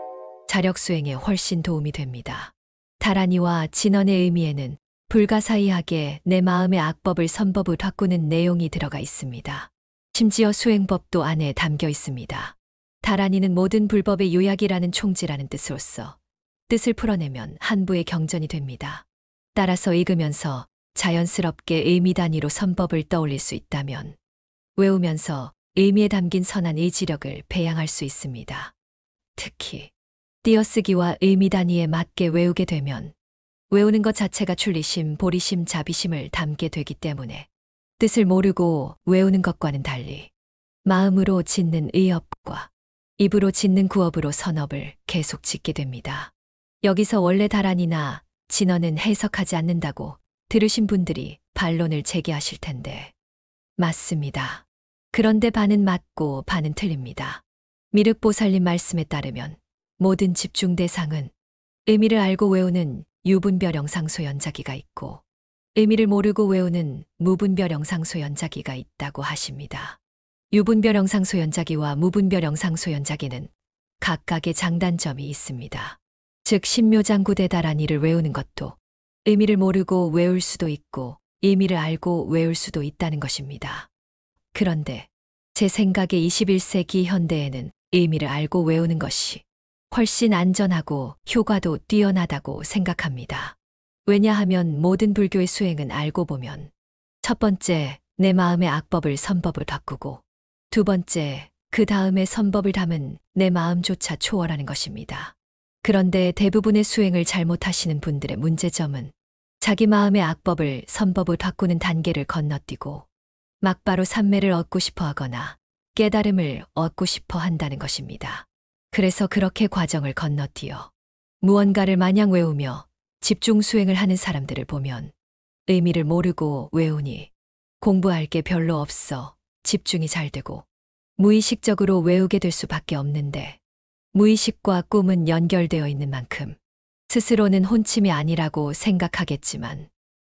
자력 수행에 훨씬 도움이 됩니다. 다라니와 진언의 의미에는 불가사의하게 내 마음의 악법을 선법으로 바꾸는 내용이 들어가 있습니다. 심지어 수행법도 안에 담겨 있습니다. 다라니는 모든 불법의 요약이라는 총지라는 뜻으로서 뜻을 풀어내면 한부의 경전이 됩니다. 따라서 읽으면서 자연스럽게 의미 단위로 선법을 떠올릴 수 있다면 외우면서 의미에 담긴 선한 의지력을 배양할 수 있습니다. 특히 띄어쓰기와 의미 단위에 맞게 외우게 되면 외우는 것 자체가 출리심, 보리심, 자비심을 담게 되기 때문에 뜻을 모르고 외우는 것과는 달리 마음으로 짓는 의업과 입으로 짓는 구업으로 선업을 계속 짓게 됩니다. 여기서 원래 다란이나 진언은 해석하지 않는다고 들으신 분들이 반론을 제기하실 텐데 맞습니다. 그런데 반은 맞고 반은 틀립니다. 미륵보살님 말씀에 따르면 모든 집중 대상은 의미를 알고 외우는 유분별영상소연자기가 있고 의미를 모르고 외우는 무분별영상소연자기가 있다고 하십니다. 유분별영상소연자기와 무분별영상소연자기는 각각의 장단점이 있습니다. 즉 신묘장구 대다라니를 외우는 것도 의미를 모르고 외울 수도 있고 의미를 알고 외울 수도 있다는 것입니다. 그런데 제 생각에 21세기 현대에는 의미를 알고 외우는 것이 훨씬 안전하고 효과도 뛰어나다고 생각합니다. 왜냐하면 모든 불교의 수행은 알고 보면 첫 번째, 내 마음의 악법을 선법을 바꾸고 두 번째, 그 다음에 선법을 담은 내 마음조차 초월하는 것입니다. 그런데 대부분의 수행을 잘못하시는 분들의 문제점은 자기 마음의 악법을 선법을 바꾸는 단계를 건너뛰고 막바로 삼매를 얻고 싶어 하거나 깨달음을 얻고 싶어 한다는 것입니다. 그래서 그렇게 과정을 건너뛰어 무언가를 마냥 외우며 집중 수행을 하는 사람들을 보면 의미를 모르고 외우니 공부할 게 별로 없어 집중이 잘 되고 무의식적으로 외우게 될 수밖에 없는데 무의식과 꿈은 연결되어 있는 만큼 스스로는 혼침이 아니라고 생각하겠지만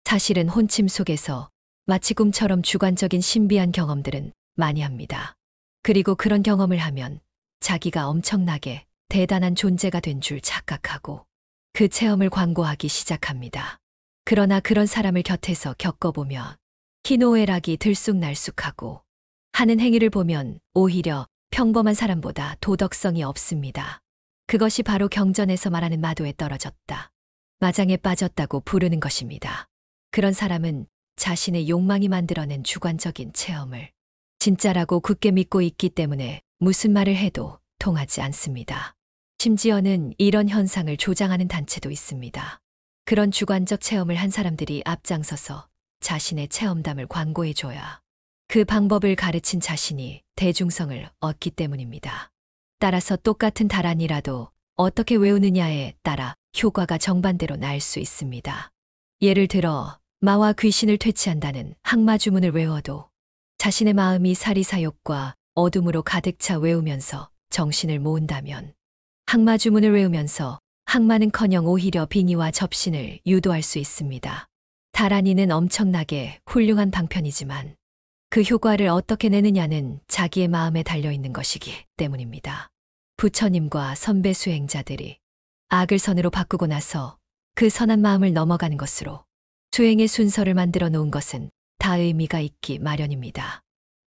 사실은 혼침 속에서 마치 꿈처럼 주관적인 신비한 경험들은 많이 합니다. 그리고 그런 경험을 하면 자기가 엄청나게 대단한 존재가 된 줄 착각하고 그 체험을 광고하기 시작합니다. 그러나 그런 사람을 곁에서 겪어보면 희노애락이 들쑥날쑥하고 하는 행위를 보면 오히려 평범한 사람보다 도덕성이 없습니다. 그것이 바로 경전에서 말하는 마도에 떨어졌다, 마장에 빠졌다고 부르는 것입니다. 그런 사람은 자신의 욕망이 만들어낸 주관적인 체험을 진짜라고 굳게 믿고 있기 때문에 무슨 말을 해도 통하지 않습니다. 심지어는 이런 현상을 조장하는 단체도 있습니다. 그런 주관적 체험을 한 사람들이 앞장서서 자신의 체험담을 광고해줘야 그 방법을 가르친 자신이 대중성을 얻기 때문입니다. 따라서 똑같은 달안이라도 어떻게 외우느냐에 따라 효과가 정반대로 날 수 있습니다. 예를 들어 마와 귀신을 퇴치한다는 항마 주문을 외워도 자신의 마음이 사리사욕과 어둠으로 가득 차 외우면서 정신을 모은다면 항마 주문을 외우면서 항마는커녕 오히려 빙의와 접신을 유도할 수 있습니다. 달안이는 엄청나게 훌륭한 방편이지만 그 효과를 어떻게 내느냐는 자기의 마음에 달려있는 것이기 때문입니다. 부처님과 선배 수행자들이 악을 선으로 바꾸고 나서 그 선한 마음을 넘어가는 것으로 수행의 순서를 만들어 놓은 것은 다 의미가 있기 마련입니다.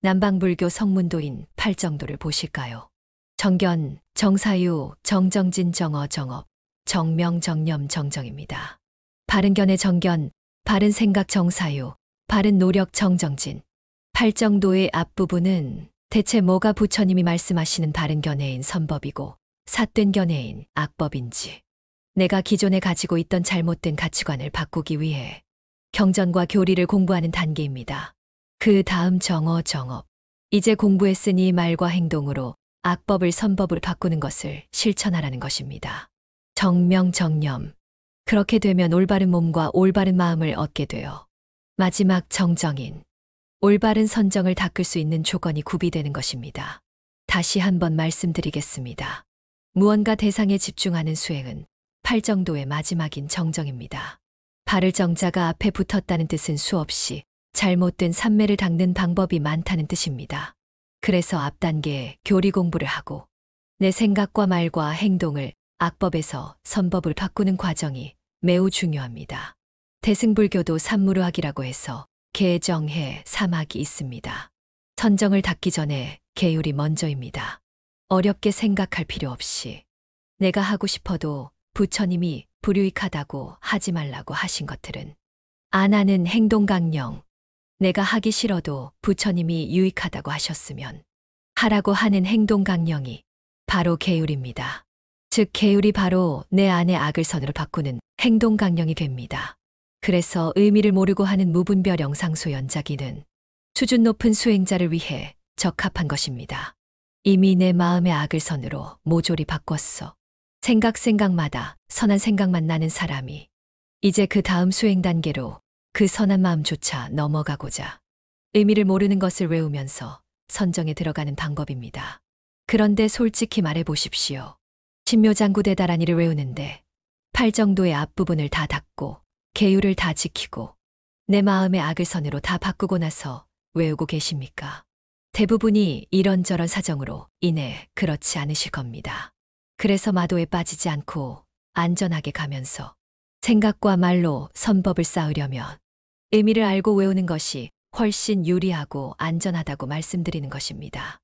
남방불교 성문도인 팔정도를 보실까요? 정견, 정사유, 정정진, 정어, 정업, 정명, 정념, 정정입니다. 바른견의 정견, 바른 생각 정사유, 바른 노력 정정진. 팔정도의 앞부분은 대체 뭐가 부처님이 말씀하시는 바른 견해인 선법이고 삿된 견해인 악법인지, 내가 기존에 가지고 있던 잘못된 가치관을 바꾸기 위해 경전과 교리를 공부하는 단계입니다. 그 다음 정어, 정업. 이제 공부했으니 말과 행동으로 악법을 선법으로 바꾸는 것을 실천하라는 것입니다. 정명, 정념. 그렇게 되면 올바른 몸과 올바른 마음을 얻게 되어 마지막 정정인, 올바른 선정을 닦을 수 있는 조건이 구비되는 것입니다. 다시 한번 말씀드리겠습니다. 무언가 대상에 집중하는 수행은 팔정도의 마지막인 정정입니다. 발을 정자가 앞에 붙었다는 뜻은 수없이 잘못된 삼매를 닦는 방법이 많다는 뜻입니다. 그래서 앞 단계에 교리 공부를 하고 내 생각과 말과 행동을 악법에서 선법을 바꾸는 과정이 매우 중요합니다. 대승불교도 삼무르학이라고 해서 계, 정해, 사막이 있습니다. 선정을 닦기 전에 계율이 먼저입니다. 어렵게 생각할 필요 없이 내가 하고 싶어도 부처님이 불유익하다고 하지 말라고 하신 것들은 안 하는 행동 강령, 내가 하기 싫어도 부처님이 유익하다고 하셨으면 하라고 하는 행동 강령이 바로 계율입니다. 즉 계율이 바로 내 안의 악을 선으로 바꾸는 행동 강령이 됩니다. 그래서 의미를 모르고 하는 무분별형 상소연자기는 수준 높은 수행자를 위해 적합한 것입니다. 이미 내 마음의 악을 선으로 모조리 바꿨어. 생각마다 선한 생각만 나는 사람이 이제 그 다음 수행 단계로 그 선한 마음조차 넘어가고자 의미를 모르는 것을 외우면서 선정에 들어가는 방법입니다. 그런데 솔직히 말해 보십시오. 신묘장구 대다란이를 외우는데 팔정도의 앞부분을 다 닦고 계율을 다 지키고 내 마음의 악을 선으로 다 바꾸고 나서 외우고 계십니까? 대부분이 이런저런 사정으로 인해 그렇지 않으실 겁니다. 그래서 마도에 빠지지 않고 안전하게 가면서 생각과 말로 선법을 쌓으려면 의미를 알고 외우는 것이 훨씬 유리하고 안전하다고 말씀드리는 것입니다.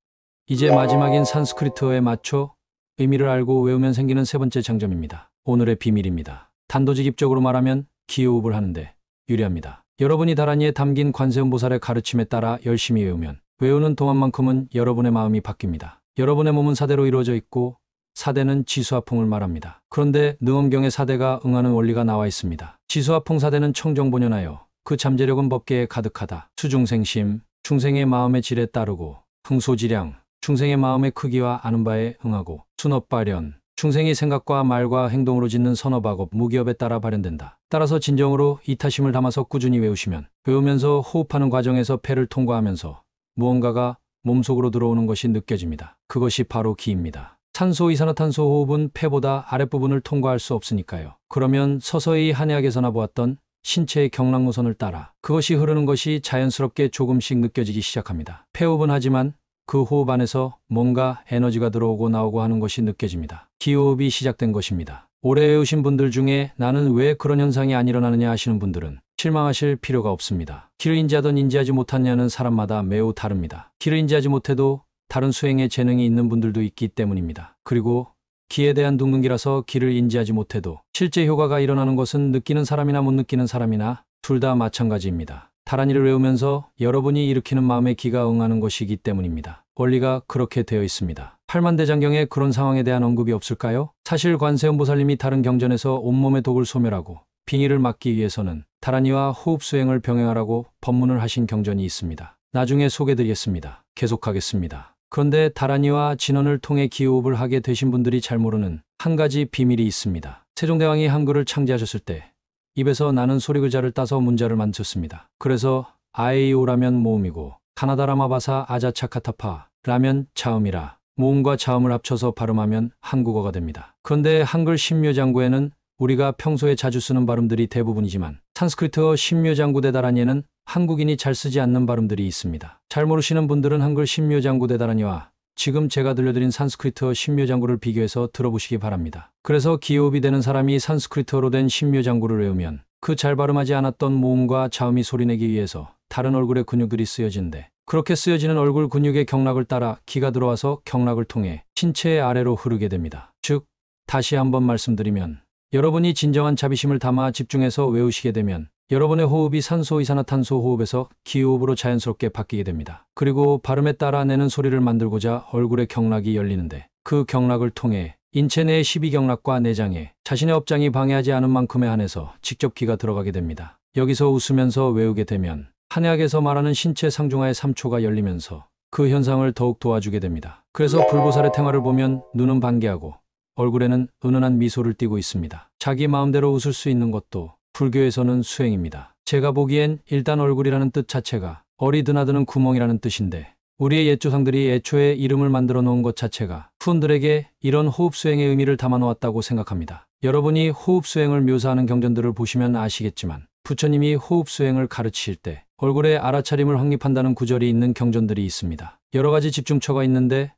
이제 마지막인 산스크리트어에 맞춰 의미를 알고 외우면 생기는 세 번째 장점입니다. 오늘의 비밀입니다. 단도직입적으로 말하면 기호흡을 하는데 유리합니다. 여러분이 다란이에 담긴 관세음보살의 가르침에 따라 열심히 외우면 외우는 동안만큼은 여러분의 마음이 바뀝니다. 여러분의 몸은 사대로 이루어져 있고 사대는 지수화풍을 말합니다. 그런데 능엄경의 사대가 응하는 원리가 나와 있습니다. 지수화풍 사대는 청정본연하여 그 잠재력은 법계에 가득하다. 수중생심, 중생의 마음의 질에 따르고 흥소지량, 중생의 마음의 크기와 아는 바에 응하고 순업발현, 중생이 생각과 말과 행동으로 짓는 선업악업, 무기업에 따라 발현된다. 따라서 진정으로 이타심을 담아서 꾸준히 외우시면 외우면서 호흡하는 과정에서 폐를 통과하면서 무언가가 몸속으로 들어오는 것이 느껴집니다. 그것이 바로 기입니다. 산소, 이산화탄소 호흡은 폐보다 아랫부분을 통과할 수 없으니까요. 그러면 서서히 한의학에서나 보았던 신체의 경락노선을 따라 그것이 흐르는 것이 자연스럽게 조금씩 느껴지기 시작합니다. 폐호흡은 하지만 그 호흡 안에서 뭔가 에너지가 들어오고 나오고 하는 것이 느껴집니다. 기호흡이 시작된 것입니다. 오래 외우신 분들 중에 나는 왜 그런 현상이 안 일어나느냐 하시는 분들은 실망하실 필요가 없습니다. 기를 인지하던 인지하지 못하냐는 사람마다 매우 다릅니다. 기를 인지하지 못해도 다른 수행에 재능이 있는 분들도 있기 때문입니다. 그리고 기에 대한 둥근기라서 기를 인지하지 못해도 실제 효과가 일어나는 것은 느끼는 사람이나 못 느끼는 사람이나 둘 다 마찬가지입니다. 다란이를 외우면서 여러분이 일으키는 마음의 기가 응하는 것이기 때문입니다. 원리가 그렇게 되어 있습니다. 팔만대장경에 그런 상황에 대한 언급이 없을까요? 사실 관세음보살님이 다른 경전에서 온몸의 독을 소멸하고 빙의를 막기 위해서는 다란이와 호흡수행을 병행하라고 법문을 하신 경전이 있습니다. 나중에 소개드리겠습니다. 계속하겠습니다. 그런데 다란이와 진언을 통해 기호흡을 하게 되신 분들이 잘 모르는 한 가지 비밀이 있습니다. 세종대왕이 한글을 창제하셨을 때 입에서 나는 소리 글자를 따서 문자를 만드셨습니다. 그래서 아에이오라면 모음이고 가나다라마바사 아자차카타파 라면 자음이라 모음과 자음을 합쳐서 발음하면 한국어가 됩니다. 그런데 한글 신묘장구에는 우리가 평소에 자주 쓰는 발음들이 대부분이지만 산스크리트어 신묘장구대 다란이에는 한국인이 잘 쓰지 않는 발음들이 있습니다. 잘 모르시는 분들은 한글 신묘장구대 다란이와 지금 제가 들려드린 산스크리트어 신묘장구를 비교해서 들어보시기 바랍니다. 그래서 기호흡이 되는 사람이 산스크리트어로 된 신묘장구를 외우면 그 잘 발음하지 않았던 모음과 자음이 소리내기 위해서 다른 얼굴의 근육들이 쓰여지는데 그렇게 쓰여지는 얼굴 근육의 경락을 따라 기가 들어와서 경락을 통해 신체의 아래로 흐르게 됩니다. 즉, 다시 한번 말씀드리면 여러분이 진정한 자비심을 담아 집중해서 외우시게 되면 여러분의 호흡이 산소, 이산화탄소 호흡에서 기호흡으로 자연스럽게 바뀌게 됩니다. 그리고 발음에 따라 내는 소리를 만들고자 얼굴의 경락이 열리는데 그 경락을 통해 인체 내의 12경락과 내장에 자신의 업장이 방해하지 않은 만큼에 한해서 직접 기가 들어가게 됩니다. 여기서 웃으면서 외우게 되면 한의학에서 말하는 신체 상중하의 3초가 열리면서 그 현상을 더욱 도와주게 됩니다. 그래서 불보살의 생활을 보면 눈은 반개하고 얼굴에는 은은한 미소를 띠고 있습니다. 자기 마음대로 웃을 수 있는 것도 불교에서는 수행입니다. 제가 보기엔 일단 얼굴이라는 뜻 자체가 얼이 드나드는 구멍이라는 뜻인데 우리의 옛 조상들이 애초에 이름을 만들어 놓은 것 자체가 후손들에게 이런 호흡수행의 의미를 담아 놓았다고 생각합니다. 여러분이 호흡수행을 묘사하는 경전들을 보시면 아시겠지만 부처님이 호흡수행을 가르치실 때 얼굴에 알아차림을 확립한다는 구절이 있는 경전들이 있습니다. 여러 가지 집중처가 있는데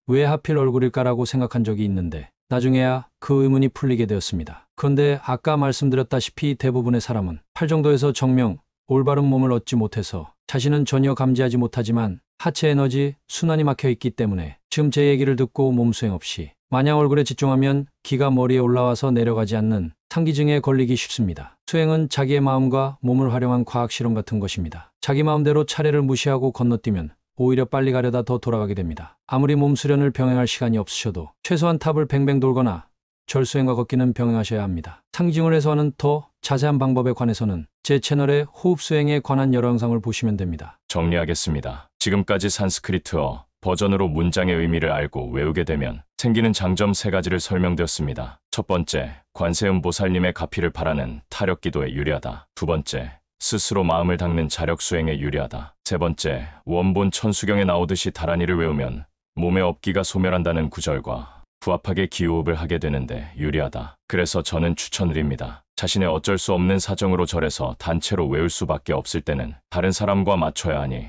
왜 하필 얼굴일까라고 생각한 적이 있는데 나중에야 그 의문이 풀리게 되었습니다. 그런데 아까 말씀드렸다시피 대부분의 사람은 팔 정도에서 정명, 올바른 몸을 얻지 못해서 자신은 전혀 감지하지 못하지만 하체 에너지 순환이 막혀 있기 때문에 지금 제 얘기를 듣고 몸수행 없이 마냥 얼굴에 집중하면 기가 머리에 올라와서 내려가지 않는 상기증에 걸리기 쉽습니다. 수행은 자기의 마음과 몸을 활용한 과학 실험 같은 것입니다. 자기 마음대로 차례를 무시하고 건너뛰면 오히려 빨리 가려다 더 돌아가게 됩니다. 아무리 몸 수련을 병행할 시간이 없으셔도 최소한 탑을 뱅뱅 돌거나 절수행과 걷기는 병행하셔야 합니다. 상징을 해소하는 더 자세한 방법에 관해서는 제 채널에 호흡수행에 관한 여러 영상을 보시면 됩니다. 정리하겠습니다. 지금까지 산스크리트어 버전으로 문장의 의미를 알고 외우게 되면 생기는 장점 3가지를 설명드렸습니다. 첫 번째, 관세음보살님의 가피를 바라는 타력기도에 유리하다. 두 번째, 스스로 마음을 닦는 자력수행에 유리하다. 세 번째, 원본 천수경에 나오듯이 다란이를 외우면 몸의 업기가 소멸한다는 구절과 부합하게 기호흡을 하게 되는데 유리하다. 그래서 저는 추천드립니다. 자신의 어쩔 수 없는 사정으로 절해서 단체로 외울 수밖에 없을 때는 다른 사람과 맞춰야 하니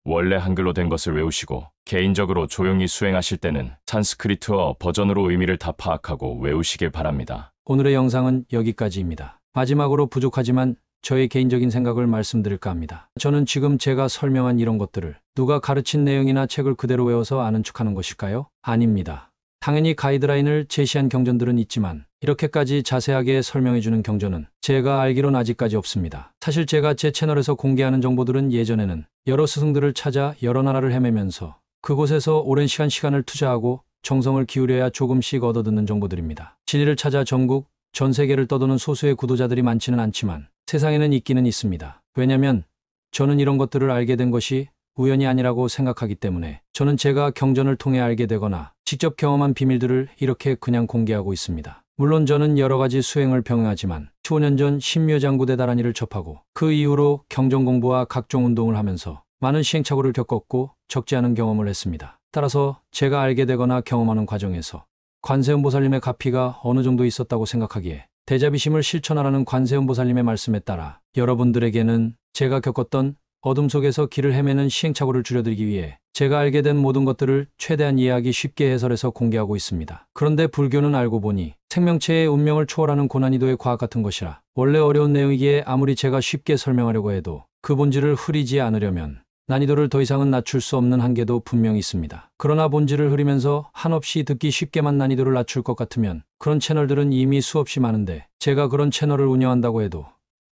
원래 한글로 된 것을 외우시고 개인적으로 조용히 수행하실 때는 산스크리트어 버전으로 의미를 다 파악하고 외우시길 바랍니다. 오늘의 영상은 여기까지입니다. 마지막으로 부족하지만 저의 개인적인 생각을 말씀드릴까 합니다. 저는 지금 제가 설명한 이런 것들을 누가 가르친 내용이나 책을 그대로 외워서 아는 척하는 것일까요? 아닙니다. 당연히 가이드라인을 제시한 경전들은 있지만 이렇게까지 자세하게 설명해주는 경전은 제가 알기론 아직까지 없습니다. 사실 제가 제 채널에서 공개하는 정보들은 예전에는 여러 스승들을 찾아 여러 나라를 헤매면서 그곳에서 오랜 시간을 투자하고 정성을 기울여야 조금씩 얻어듣는 정보들입니다. 진리를 찾아 전국, 전 세계를 떠도는 소수의 구도자들이 많지는 않지만 세상에는 있기는 있습니다. 왜냐면 저는 이런 것들을 알게 된 것이 우연이 아니라고 생각하기 때문에 저는 제가 경전을 통해 알게 되거나 직접 경험한 비밀들을 이렇게 그냥 공개하고 있습니다. 물론 저는 여러 가지 수행을 병행하지만 15년 전 신묘장구대 다란이를 접하고 그 이후로 경전 공부와 각종 운동을 하면서 많은 시행착오를 겪었고 적지 않은 경험을 했습니다. 따라서 제가 알게 되거나 경험하는 과정에서 관세음보살님의 가피가 어느 정도 있었다고 생각하기에 대자비심을 실천하라는 관세음보살님의 말씀에 따라 여러분들에게는 제가 겪었던 어둠 속에서 길을 헤매는 시행착오를 줄여드리기 위해 제가 알게 된 모든 것들을 최대한 이해하기 쉽게 해설해서 공개하고 있습니다. 그런데 불교는 알고 보니 생명체의 운명을 초월하는 고난이도의 과학 같은 것이라 원래 어려운 내용이기에 아무리 제가 쉽게 설명하려고 해도 그 본질을 흐리지 않으려면 난이도를 더 이상은 낮출 수 없는 한계도 분명히 있습니다. 그러나 본질을 흐리면서 한없이 듣기 쉽게만 난이도를 낮출 것 같으면 그런 채널들은 이미 수없이 많은데 제가 그런 채널을 운영한다고 해도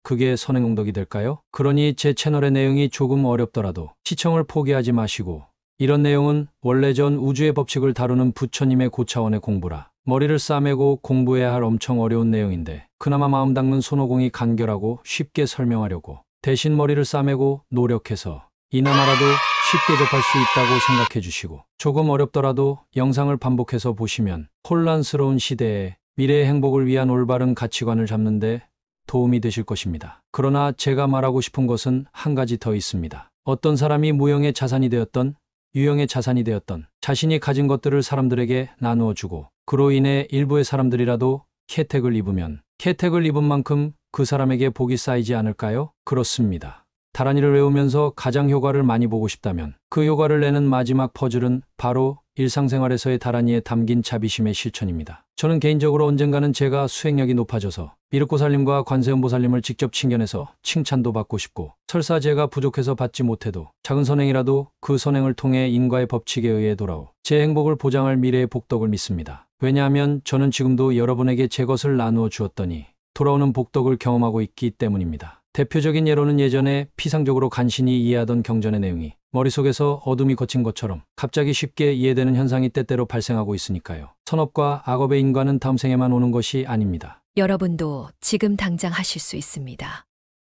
그게 선행동덕이 될까요? 그러니 제 채널의 내용이 조금 어렵더라도 시청을 포기하지 마시고, 이런 내용은 원래 전 우주의 법칙을 다루는 부처님의 고차원의 공부라 머리를 싸매고 공부해야 할 엄청 어려운 내용인데, 그나마 마음 닦는 손오공이 간결하고 쉽게 설명하려고 대신 머리를 싸매고 노력해서 이나마라도 쉽게 접할 수 있다고 생각해 주시고, 조금 어렵더라도 영상을 반복해서 보시면 혼란스러운 시대에 미래의 행복을 위한 올바른 가치관을 잡는데 도움이 되실 것입니다. 그러나 제가 말하고 싶은 것은 한 가지 더 있습니다. 어떤 사람이 무형의 자산이 되었던 유형의 자산이 되었던 자신이 가진 것들을 사람들에게 나누어 주고, 그로 인해 일부의 사람들이라도 혜택을 입으면 혜택을 입은 만큼 그 사람에게 복이 쌓이지 않을까요? 그렇습니다. 다란이를 외우면서 가장 효과를 많이 보고 싶다면 그 효과를 내는 마지막 퍼즐은 바로 일상생활에서의 다란이에 담긴 자비심의 실천입니다. 저는 개인적으로 언젠가는 제가 수행력이 높아져서 미륵보살님과 관세음보살님을 직접 친견해서 칭찬도 받고 싶고, 설사 제가 부족해서 받지 못해도 작은 선행이라도 그 선행을 통해 인과의 법칙에 의해 돌아오 제 행복을 보장할 미래의 복덕을 믿습니다. 왜냐하면 저는 지금도 여러분에게 제 것을 나누어 주었더니 돌아오는 복덕을 경험하고 있기 때문입니다. 대표적인 예로는 예전에 피상적으로 간신히 이해하던 경전의 내용이 머릿속에서 어둠이 걷힌 것처럼 갑자기 쉽게 이해되는 현상이 때때로 발생하고 있으니까요. 선업과 악업의 인과는 다음 생에만 오는 것이 아닙니다. 여러분도 지금 당장 하실 수 있습니다.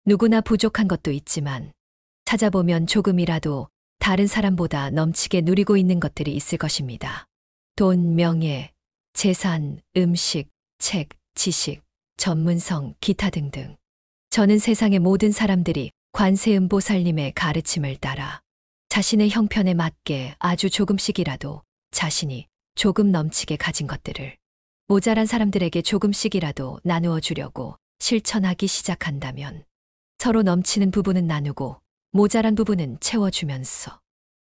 누구나 부족한 것도 있지만 찾아보면 조금이라도 다른 사람보다 넘치게 누리고 있는 것들이 있을 것입니다. 돈, 명예, 재산, 음식, 책, 지식, 전문성, 기타 등등. 저는 세상의 모든 사람들이 관세음보살님의 가르침을 따라 자신의 형편에 맞게 아주 조금씩이라도 자신이 조금 넘치게 가진 것들을 모자란 사람들에게 조금씩이라도 나누어 주려고 실천하기 시작한다면 서로 넘치는 부분은 나누고 모자란 부분은 채워주면서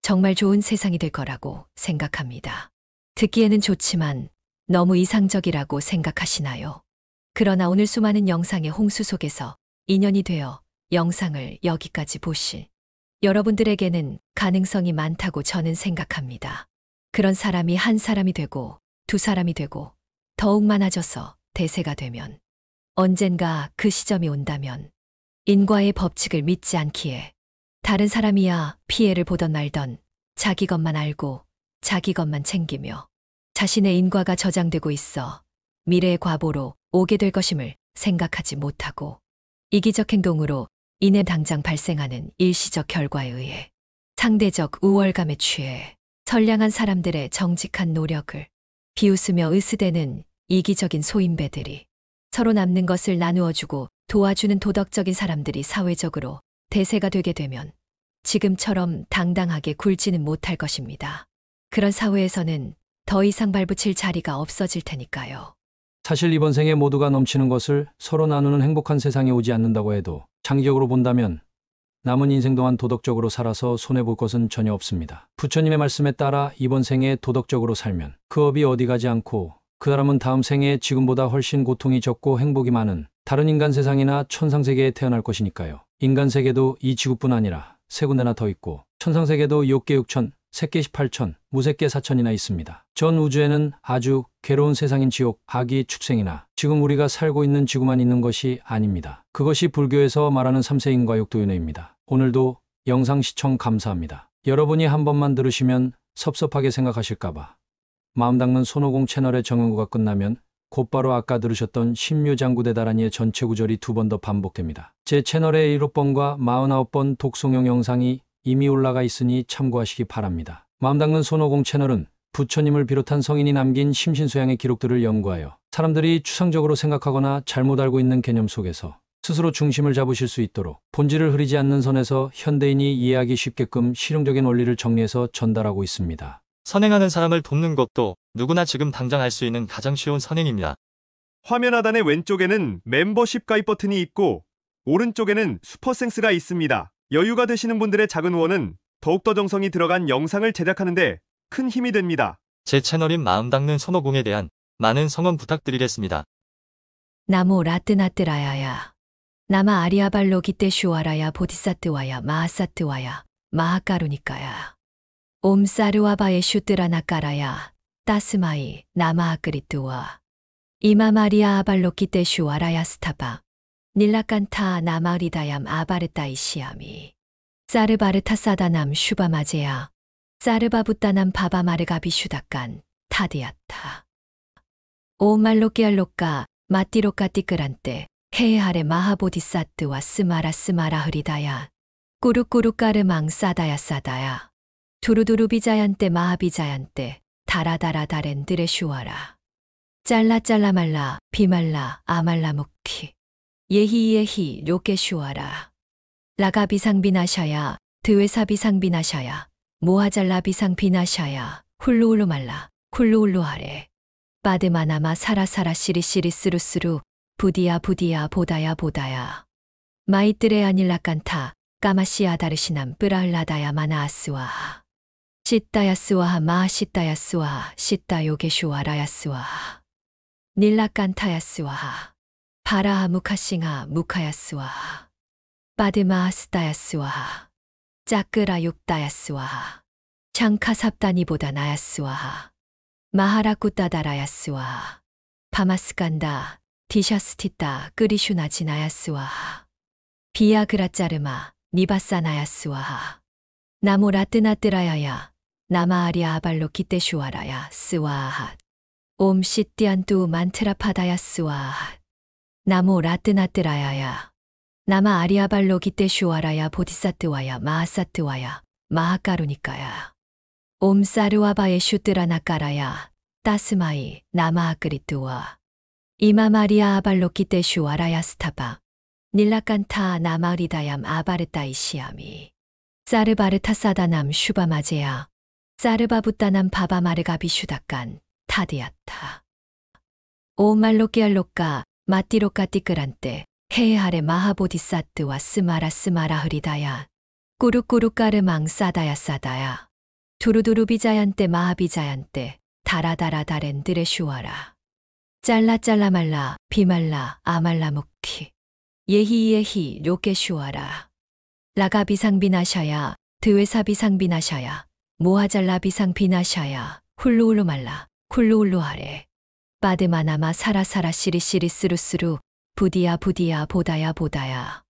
정말 좋은 세상이 될 거라고 생각합니다. 듣기에는 좋지만 너무 이상적이라고 생각하시나요? 그러나 오늘 수많은 영상의 홍수 속에서 인연이 되어 영상을 여기까지 보실 여러분들에게는 가능성이 많다고 저는 생각합니다. 그런 사람이 한 사람이 되고 두 사람이 되고 더욱 많아져서 대세가 되면 언젠가 그 시점이 온다면 인과의 법칙을 믿지 않기에 다른 사람이야 피해를 보던 말던 자기 것만 알고 자기 것만 챙기며 자신의 인과가 저장되고 있어 미래의 과보로 오게 될 것임을 생각하지 못하고 이기적 행동으로 인해 당장 발생하는 일시적 결과에 의해 상대적 우월감에 취해 선량한 사람들의 정직한 노력을 비웃으며 으스대는 이기적인 소인배들이 서로 남는 것을 나누어주고 도와주는 도덕적인 사람들이 사회적으로 대세가 되게 되면 지금처럼 당당하게 굴지는 못할 것입니다. 그런 사회에서는 더 이상 발붙일 자리가 없어질 테니까요. 사실 이번 생에 모두가 넘치는 것을 서로 나누는 행복한 세상이 오지 않는다고 해도 장기적으로 본다면 남은 인생 동안 도덕적으로 살아서 손해볼 것은 전혀 없습니다. 부처님의 말씀에 따라 이번 생에 도덕적으로 살면 그 업이 어디 가지 않고 그 사람은 다음 생에 지금보다 훨씬 고통이 적고 행복이 많은 다른 인간 세상이나 천상세계에 태어날 것이니까요. 인간 세계도 이 지구뿐 아니라 세 군데나 더 있고 천상세계도 6개 6천, 새끼 18천, 무새끼 4천이나 있습니다. 전 우주에는 아주 괴로운 세상인 지옥, 아기 축생이나 지금 우리가 살고 있는 지구만 있는 것이 아닙니다. 그것이 불교에서 말하는 3세 인과욕도윤회입니다. 오늘도 영상 시청 감사합니다. 여러분이 한 번만 들으시면 섭섭하게 생각하실까봐 마음 닦는 손오공 채널의 정연구가 끝나면 곧바로 아까 들으셨던 신묘장구대 다란이의 전체 구절이 2번 더 반복됩니다. 제 채널에 7번과 49번 독송용 영상이 이미 올라가 있으니 참고하시기 바랍니다. 마음 닦는 손오공 채널은 부처님을 비롯한 성인이 남긴 심신수양의 기록들을 연구하여 사람들이 추상적으로 생각하거나 잘못 알고 있는 개념 속에서 스스로 중심을 잡으실 수 있도록 본질을 흐리지 않는 선에서 현대인이 이해하기 쉽게끔 실용적인 원리를 정리해서 전달하고 있습니다. 선행하는 사람을 돕는 것도 누구나 지금 당장 할 수 있는 가장 쉬운 선행입니다. 화면 하단의 왼쪽에는 멤버십 가입 버튼이 있고 오른쪽에는 슈퍼생스가 있습니다. 여유가 되시는 분들의 작은 후원은 더욱더 정성이 들어간 영상을 제작하는데 큰 힘이 됩니다. 제 채널인 마음 닦는 손오공에 대한 많은 성원 부탁드리겠습니다. 나모 라뜨나뜨라야야. 나마 아리아발로 기떼슈와라야 보디사트와야 마하사트와야 마하까루니까야. 옴사르와바에 슈뜨라나까라야 따스마이 나마아끄리뜨와 이마마리아 아발로 기떼슈와라야 스타바. 닐라칸타 나마리다얌 아바르타이 시아미. 사르바르타 사다남 슈바마제야. 사르바부따남 바바마르가비 슈다칸 타디아타. 오말로끼알로까 마띠로까 띠끄란테 헤하레 마하보디사트와 스마라 흐리다야. 꾸룩꾸룩까르망 싸다야 싸다야. 두루두루비자얀테 마하비자얀테 다라다라 다렌드레 슈와라. 잘라 말라 비말라 아말라 묵키. 예히 료케 슈와라. 라가 비상비나샤야 드웨사 비상비나샤야 모하잘라 비상비나샤야 훌루훌루 말라 훌루훌루 하레. 바드마나마 사라사라 시리시리 스루스루 부디야 보다야 보다야. 마이뜨레 아닐라칸타 까마시아 다르시남 뿌라흘라다야 마나아스와. 시따야스와 마시따야스와 시따요게슈와라야스와. 닐라칸타야스와. 바라하 무카싱하 무카야스와. 바드마하스따야스와. 짜끄라 육다야스와. 창카삽다니보다 나야스와. 마하라쿠따다라야스와. 바마스간다 디샤스티따 끄리슈나지나야스와. 비아그라짜르마 니바사나야스와. 나모라뜨나뜨라야야 나마아리아 아발로 기떼슈와라야 스와핫. 옴 시띠안뚜 만트라파다야스와핫. 나모라뜨나뜨라야야 나마 아리아발로 기떼슈와라야 보디사트와야 마하사트와야 마하까루니까야. 옴 사르와바에 슈뜨라나까라야 따스마이 나마아끄리뚜와. 이마마리아 아발로 기떼슈와라야 스타바. 닐라칸타 나마리다얌 아바르타이 시아미. 사르바르타 사다남 슈바마제야. 사르바부따남 바바마르가비 슈다칸 타디아타. 오말로끼알로까 마띠로까 띠끄란테 헤하레 마하보디사트와 스마라 흐리다야. 꾸룩꾸룩까르망 싸다야 싸다야. 두루두루비자얀테 마하비자얀테 다라다라 다렌드레 슈와라. 잘라 말라 비말라 아말라 묵키. 예히 료케 슈와라. 라가 비상비나샤야 드웨사 비상비나샤야 모하잘라 비상비나샤야 훌루훌루 말라 훌루훌루 하레. 바드마나마 사라사라 시리시리 스루스루 부디야 보다야 보다야.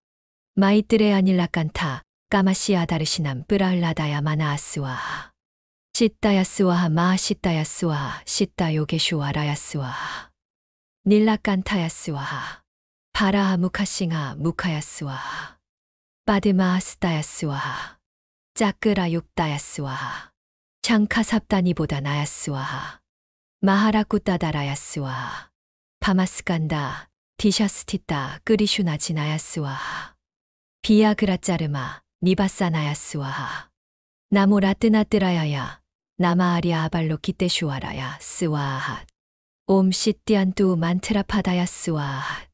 마이뜨레 아닐라칸타 까마시아 다르시남 뿌라흘라다야 마나아스와. 시따야스와 마시따야스와 시따요게슈와라야스와. 닐라칸타야스와. 바라하 무카싱하 무카야스와. 바드마하스따야스와. 짜끄라 육다야스와. 창카삽다니보다 나야스와. 마하라쿠따다라야스와. 바마스간다 디샤스티따 끄리슈나지나야스와. 비아그라짜르마 니바사나야스와. 나모라뜨나뜨라야야 나마아리아 아발로 기떼슈와라야 스와핫. 옴 시띠안뚜 만트라파다야스와.